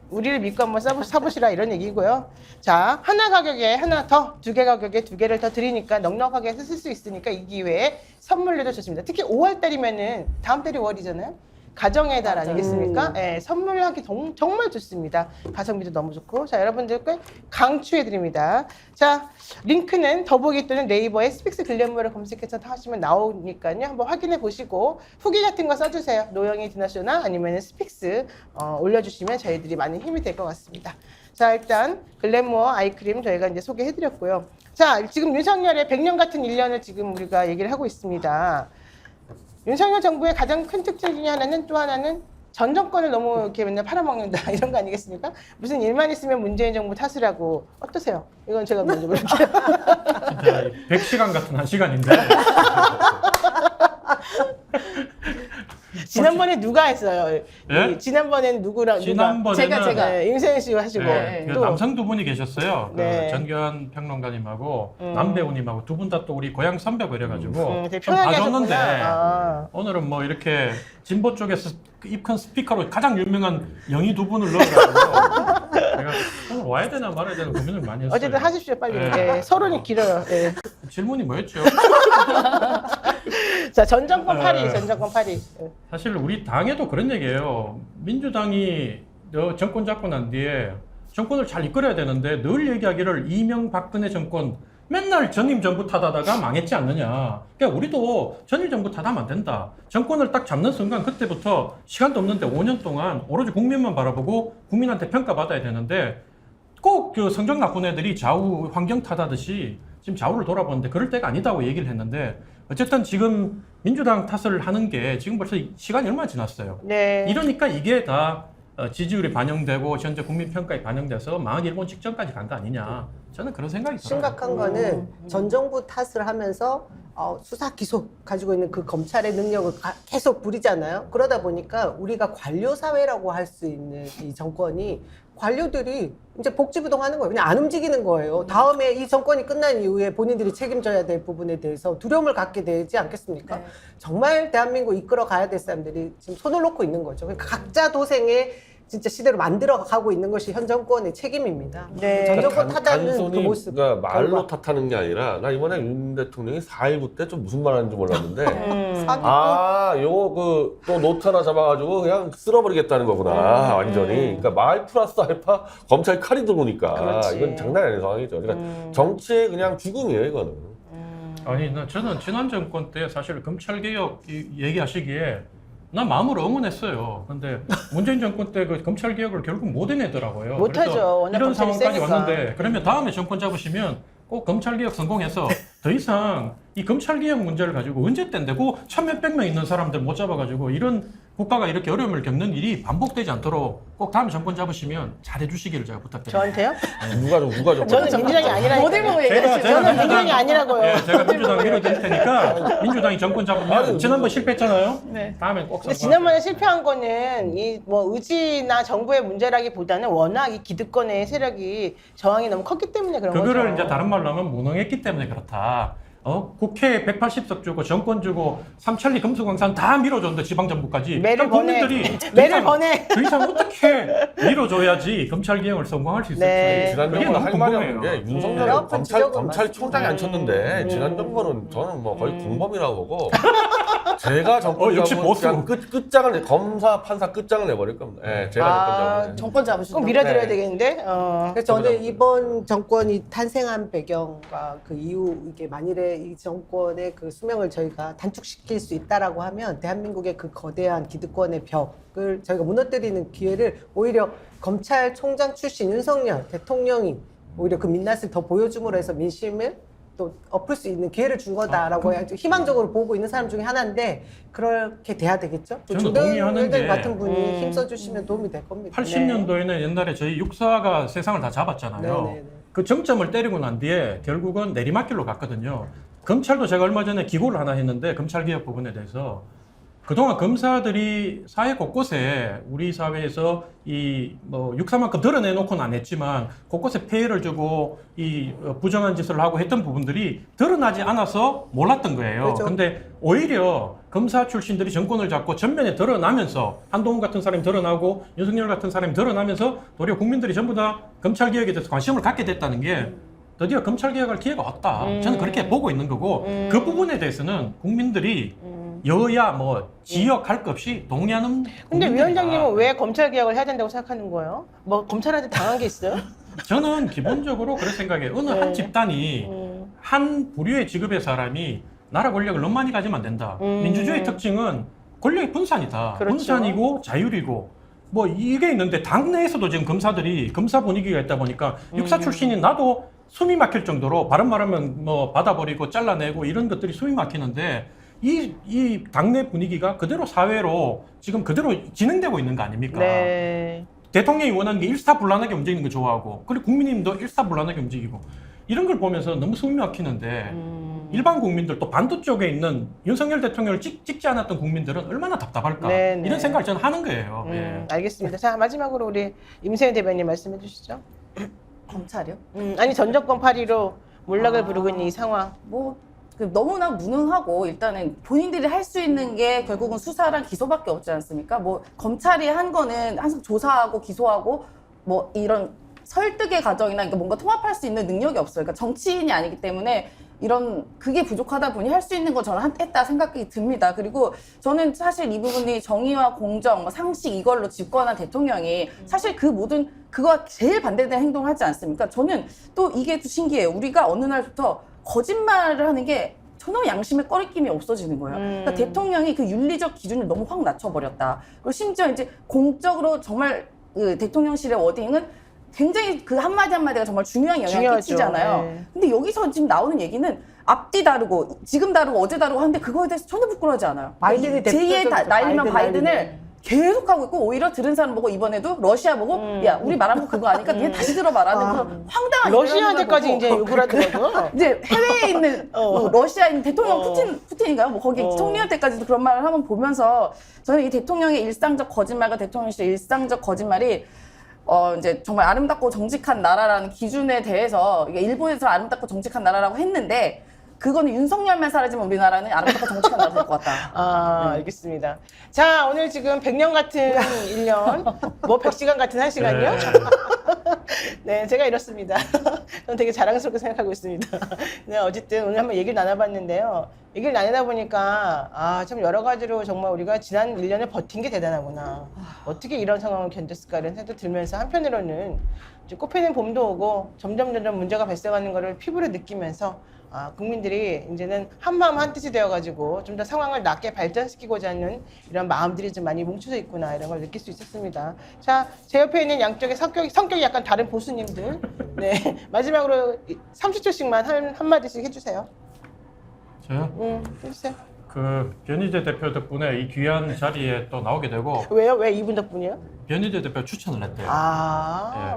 우리를 믿고 한번 사보시라 이런 얘기고요. 자, 하나 가격에 하나 더, 두 개 가격에 두 개를 더 드리니까 넉넉하게 쓸 수 있으니까 이 기회에 선물로도 좋습니다. 특히 5월 달이면은 다음 달이 5월이잖아요. 가정의 달 아니겠습니까? 예, 선물하기 정말 좋습니다. 가성비도 너무 좋고. 자, 여러분들께 강추해드립니다. 자, 링크는 더보기 또는 네이버에 스픽스 글래머를 검색해서 하시면 나오니까요. 한번 확인해 보시고 후기 같은 거 써주세요. 노영이 디너쇼나 아니면 스픽스 올려주시면 저희들이 많은 힘이 될 것 같습니다. 자, 일단 글래머 아이크림 저희가 이제 소개해드렸고요. 자, 지금 윤석열의 100년 같은 1년을 지금 우리가 얘기를 하고 있습니다. 윤석열 정부의 가장 큰 특징 중에 하나는 또 하나는 전 정권을 너무 이렇게 맨날 팔아먹는다 이런 거 아니겠습니까? 무슨 일만 있으면 문재인 정부 탓이라고 어떠세요? 이건 제가 먼저 물을게요. 진짜 100시간 같은 한 시간인데. 지난번에 누가 했어요? 예? 지난번에는 누구랑 지난번에는 제가. 임세현 씨가 하시고 네, 그 또 남성 두 분이 계셨어요. 네. 그 전교한 평론가님하고 남배우님하고 두 분 다 또 우리 고향 선배고 이래가지고 되게 좀 편하게 봐줬는데 하셨구나. 오늘은 뭐 이렇게 진보 쪽에서 입 큰 스피커로 가장 유명한 영희 두 분을 넣어가지고 제가 오늘 와야 되나 말아야 되나 고민을 많이 했어요. 어쨌든 하십시오 빨리. 네. 예, 서론이 길어요. 예. 질문이 뭐였죠? 자, 전 정권 파리, 네. 전 정권 파리. 예. 사실 우리 당에도 그런 얘기예요. 민주당이 정권 잡고 난 뒤에 정권을 잘 이끌어야 되는데 늘 얘기하기를 이명박근혜 정권 맨날 전임 정부 탓하다가 망했지 않느냐. 그러니까 우리도 전임 정부 탓하면 안 된다. 정권을 딱 잡는 순간 그때부터 시간도 없는데 5년 동안 오로지 국민만 바라보고 국민한테 평가받아야 되는데 꼭 그 성적 나쁜 애들이 좌우 환경 탓하듯이 지금 좌우를 돌아보는데 그럴 때가 아니다고 얘기를 했는데 어쨌든 지금 민주당 탓을 하는 게 지금 벌써 시간이 얼마나 지났어요. 네. 이러니까 이게 다 지지율이 반영되고 현재 국민 평가에 반영돼서 망한 일본 직전까지 간 거 아니냐. 저는 그런 생각이 들어요. 심각한 거는 전 정부 탓을 하면서 수사 기소 가지고 있는 그 검찰의 능력을 계속 부리잖아요. 그러다 보니까 우리가 관료 사회라고 할 수 있는 이 정권이 관료들이 이제 복지부동하는 거예요. 그냥 안 움직이는 거예요. 다음에 이 정권이 끝난 이후에 본인들이 책임져야 될 부분에 대해서 두려움을 갖게 되지 않겠습니까? 네. 정말 대한민국 이끌어 가야 될 사람들이 지금 손을 놓고 있는 거죠. 그러니까 각자 도생의 진짜 시대로 만들어 가고 있는 것이 현 정권의 책임입니다. 네. 전 정권 그러니까 탓하는 그 단순히 모습. 그러니까 말로 결과. 탓하는 게 아니라 나 이번에 윤 대통령이 4.19 때 좀 무슨 말 하는지 몰랐는데 사기꾼. 요거 그 또 노트 하나 잡아가지고 그냥 쓸어버리겠다는 거구나 완전히. 그러니까 말 플러스 알파 검찰 칼이 들어오니까 그렇지. 이건 장난이 아닌 상황이죠. 그러니까 정치의 그냥 죽음이에요 이거는. 아니, 저는 지난 정권 때 사실 검찰개혁 얘기하시기에 나 마음으로 응원했어요. 근데 문재인 정권 때 그 검찰개혁을 결국 못 해내더라고요. 못하죠. 그래서 워낙 이런 검찰이 상황까지 세니까. 왔는데 그러면 다음에 정권 잡으시면 꼭 검찰개혁 성공해서 더 이상 이 검찰개혁 문제를 가지고 언제 때인데 그 1,000몇백 명 있는 사람들 못 잡아가지고 이런 국가가 이렇게 어려움을 겪는 일이 반복되지 않도록 꼭 다음 정권 잡으시면 잘해주시기를 제가 부탁드립니다. 저한테요? 누가 좀 저는 민주당이 아니라니까요. 어딜 보고 얘기하시죠? 저는 민주당이 아니라고요. 예, 제가 민주당 밀어드릴 테니까 민주당이 정권 잡으면 지난번 실패했잖아요. 네. 다음에 꼭 근데 성공하세요. 지난번에 실패한 거는 이 뭐 의지나 정부의 문제라기보다는 워낙 이 기득권의 세력이 저항이 너무 컸기 때문에 그런 거죠. 그거를 이제 다른 말로 하면 무능했기 때문에 그렇다. 국회에 180석 주고 정권 주고 삼천리 금수강산 다 밀어줬는데 지방정부까지 매를 그럼 보내. 국민들이 매를 보내. 더 이상 어떻게 밀어줘야지 검찰개혁을 성공할 수 있을지 네. 지난 그게 정부는 너무 할 말이 궁금해요. 없는 게 배 윤석열 아픈 지적은 검찰총장이 안 쳤는데 지난 정부는 저는 뭐 거의 공범이라고 보고 제가 정권 역시 잡으면 보수. 그냥 끝장을 검사 판사 끝장을 내버릴 겁니다. 예, 제가 정권 잡으면. 정권 잡으시고 꼭 밀어드려야 네. 되겠는데. 그래서 저는 이번 정권이 탄생한 배경과 그 이후 이게 만일에 이 정권의 그 수명을 저희가 단축시킬 수 있다라고 하면 대한민국의 그 거대한 기득권의 벽을 저희가 무너뜨리는 기회를 오히려 검찰총장 출신 윤석열 대통령이 오히려 그 민낯을 더 보여줌으로 해서 민심을 또 엎을 수 있는 기회를 준 거다라고 희망적으로 보고 있는 사람 중에 하나인데 그렇게 돼야 되겠죠. 또 저는 동의하는 조대현 게 같은 분이 힘써주시면 도움이 될 겁니다. 80년도에는 옛날에 저희 육사가 세상을 다 잡았잖아요. 네네네. 그 정점을 때리고 난 뒤에 결국은 내리막길로 갔거든요. 검찰도 제가 얼마 전에 기고를 하나 했는데 검찰개혁 부분에 대해서 그동안 검사들이 사회 곳곳에 우리 사회에서 이 뭐 육사만큼 드러내놓고는 안 했지만 곳곳에 폐해를 주고 이 부정한 짓을 하고 했던 부분들이 드러나지 않아서 몰랐던 거예요. 그렇죠. 근데 오히려 검사 출신들이 정권을 잡고 전면에 드러나면서 한동훈 같은 사람이 드러나고 윤석열 같은 사람이 드러나면서 도리어 국민들이 전부 다 검찰 개혁에 대해서 관심을 갖게 됐다는 게 드디어 검찰 개혁할 기회가 왔다. 저는 그렇게 보고 있는 거고 그 부분에 대해서는 국민들이 여야 뭐 지역 할 것 없이 동의하는 근데 국민들이다. 위원장님은 왜 검찰 개혁을 해야 된다고 생각하는 거예요? 뭐 검찰한테 당한 게 있어요? 저는 기본적으로 그런 생각에 어느 한 집단이 한 부류의 직업의 사람이 나라 권력을 너무 많이 가지면 안 된다. 민주주의 특징은 권력의 분산이다. 그렇죠. 분산이고 자율이고 뭐 이게 있는데 당내에서도 지금 검사들이 검사 분위기가 있다 보니까 육사 출신인 나도 숨이 막힐 정도로 바른 말하면 뭐 받아버리고 잘라내고 이런 것들이 숨이 막히는데 이 당내 분위기가 그대로 사회로 지금 그대로 진행되고 있는 거 아닙니까? 네. 대통령이 원하는 게 일사불란하게 움직이는 거 좋아하고 그리고 국민님도 일사불란하게 움직이고 이런 걸 보면서 너무 숨이 막히는데 일반 국민들 또 반대쪽에 있는 윤석열 대통령을 찍지 않았던 국민들은 얼마나 답답할까 네네. 이런 생각을 저는 하는 거예요. 예. 알겠습니다. 자, 마지막으로 우리 임세현 대변인 말씀해 주시죠. 검찰이요? 아니 전 정권 파리로 몰락을 부르고 있는 이 상황. 그 너무나 무능하고 일단은 본인들이 할 수 있는 게 결국은 수사랑 기소밖에 없지 않습니까? 뭐 검찰이 한 거는 항상 조사하고 기소하고 뭐 이런 설득의 과정이나 그러니까 뭔가 통합할 수 있는 능력이 없어요. 그러니까 정치인이 아니기 때문에 이런 그게 부족하다 보니 할 수 있는 거 저는 했다 생각이 듭니다. 그리고 저는 사실 이 부분이 정의와 공정, 뭐 상식 이걸로 집권한 대통령이 사실 그 모든 그거와 제일 반대되는 행동을 하지 않습니까? 저는 또 이게 또 신기해요. 우리가 어느 날부터 거짓말을 하는 게 전혀 양심의 꺼리낌이 없어지는 거예요. 그러니까 대통령이 그 윤리적 기준을 너무 확 낮춰버렸다. 그리고 심지어 이제 공적으로 정말 그 대통령실의 워딩은 굉장히 그 한마디 한마디가 정말 중요한 영향을 중요하죠. 끼치잖아요. 네. 근데 여기서 지금 나오는 얘기는 앞뒤 다르고 지금 다르고 어제 다르고 하는데 그거에 대해서 전혀 부끄러워하지 않아요. 바이든이 제2의 대표적이죠. 날리면 바이든을 날리면. 계속 하고 있고 오히려 들은 사람 보고 이번에도 러시아 보고 야 우리 말한 거 그거 아니까 니네 다시 들어봐라는 그런 황당한 러시아한테까지 얘기를 이제 하는 걸 욕을 보고 하더라고요. 이제 해외에 있는 뭐 러시아에 있는 대통령 어. 푸틴인가요? 뭐 거기 총리한테까지도 그런 말을 한번 보면서 저는 이 대통령의 일상적 거짓말과 대통령실의 일상적 거짓말이 이제 정말 아름답고 정직한 나라라는 기준에 대해서 이게 일본에서 아름답고 정직한 나라라고 했는데 그거는 윤석열만 사라지면 우리나라는 아름답고 정직한 나라 될 것 같다. 알겠습니다. 자, 오늘 지금 100년 같은 1년, 뭐 100시간 같은 1시간이요? 네, 제가 이렇습니다. 저는 되게 자랑스럽게 생각하고 있습니다. 네, 어쨌든 오늘 한번 얘기를 나눠봤는데요. 얘기를 나누다 보니까, 참 여러 가지로 정말 우리가 지난 1년을 버틴 게 대단하구나. 어떻게 이런 상황을 견뎠을까 이런 생각도 들면서 한편으로는 이제 꽃피는 봄도 오고 점점 문제가 발생하는 거를 피부로 느끼면서 국민들이 이제는 한마음 한뜻이 되어가지고 좀 더 상황을 낮게 발전시키고자 하는 이런 마음들이 좀 많이 뭉쳐져 있구나 이런 걸 느낄 수 있었습니다. 자, 제 옆에 있는 양쪽의 성격이 약간 다른 보수님들. 네, 마지막으로 30초씩만 한마디씩 해주세요. 저요? 해주세요. 그 변희재 대표 덕분에 이 귀한 자리에 또 나오게 되고 왜요? 왜 이분 덕분이요? 변희재 대표 추천을 했대요.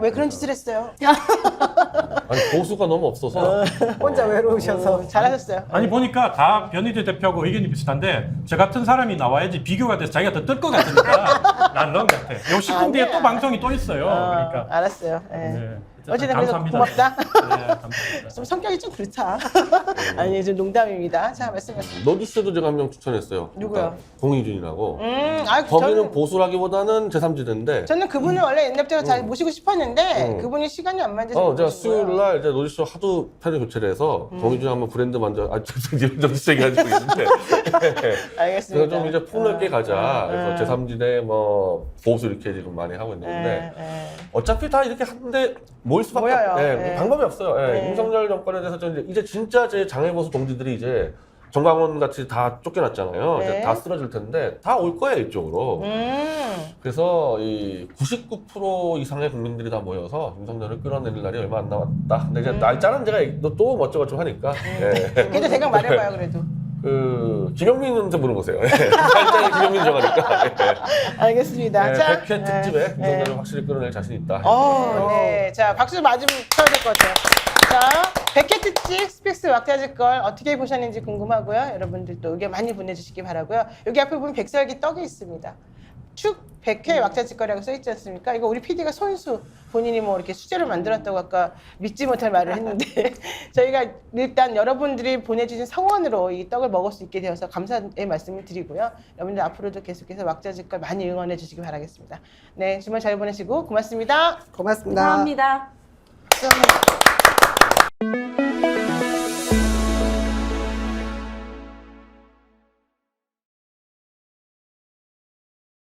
왜 예, 그런 그래서. 짓을 했어요? 아니 보수가 너무 없어서 혼자 외로우셔서 잘하셨어요. 아니 보니까 다 변희재 대표하고 의견이 비슷한데 저 같은 사람이 나와야지 비교가 돼서 자기가 더 뜰 것 같으니까 난 넣은 것 같아. 요 10분 뒤에 아니야. 또 방송이 또 있어요. 그러니까. 알았어요. 네. 네. 어쨌든 그래서 감사합니다. 고맙다. 네, 감사합니다. 좀 성격이 좀 그렇다. 아니, 좀 농담입니다. 자, 말씀하세요. 노디스도 제가 한 명 추천했어요. 누구요? 그러니까 공희준이라고. 저는 거기는 보수라기보다는 제3지대인데 그분을 원래 옛날부터 잘 모시고 싶었는데 그분이 시간이 안 맞아서 못 제가 모시고요. 수요일 날 이제 노디스 하도 편의 교체를 해서 공희준이 한번 브랜드 먼저 노디스 얘기하고 있는데 알겠습니다. 그래서 좀 이제 폭넓게 가자. 그래서 제3지대 뭐 보수 이렇게 지금 많이 하고 있는데 어차피 다 이렇게 하는데 모일 수밖에 모여요. 없- 예, 네. 방법이 없어요. 예, 네. 윤석열 정권에 대해서 좀 이제 진짜 제 장애보수 동지들이 이제 정강원 같이 다 쫓겨났잖아요. 네. 이제 다 쓰러질 텐데 다 올 거예요 이쪽으로. 그래서 이 99% 이상의 국민들이 다 모여서 윤석열을 끌어내릴 날이 얼마 안 남았다. 근데 이제 날짜는 제가 또 멋쩍어쩍 하니까. 예. 그래도 대강 말해봐요, 그래도. 김영민한테 물어보세요. 날짜는 김영민 정하니까. 예. 알겠습니다. 자, 100회 특집에 윤석열을 확실히 끌어낼 자신 있다. 네. 자, 박수 맞으면 쳐야 될 것 같아요. 자, 100회 특집 스픽스 왁자지 걸 어떻게 보셨는지 궁금하고요. 여러분들 또 의견 많이 보내주시기 바라고요. 여기 앞에 보면 백설기 떡이 있습니다. 축 100회 왁자지껄이라고 써있지 않습니까? 이거 우리 PD가 손수 본인이 뭐 이렇게 수제로 만들었다고 아까 믿지 못할 말을 했는데 저희가 일단 여러분들이 보내주신 성원으로 이 떡을 먹을 수 있게 되어서 감사의 말씀을 드리고요. 여러분들 앞으로도 계속해서 왁자지껄 많이 응원해 주시기 바라겠습니다. 네, 주말 잘 보내시고 고맙습니다. 고맙습니다. 감사합니다. 감사합니다.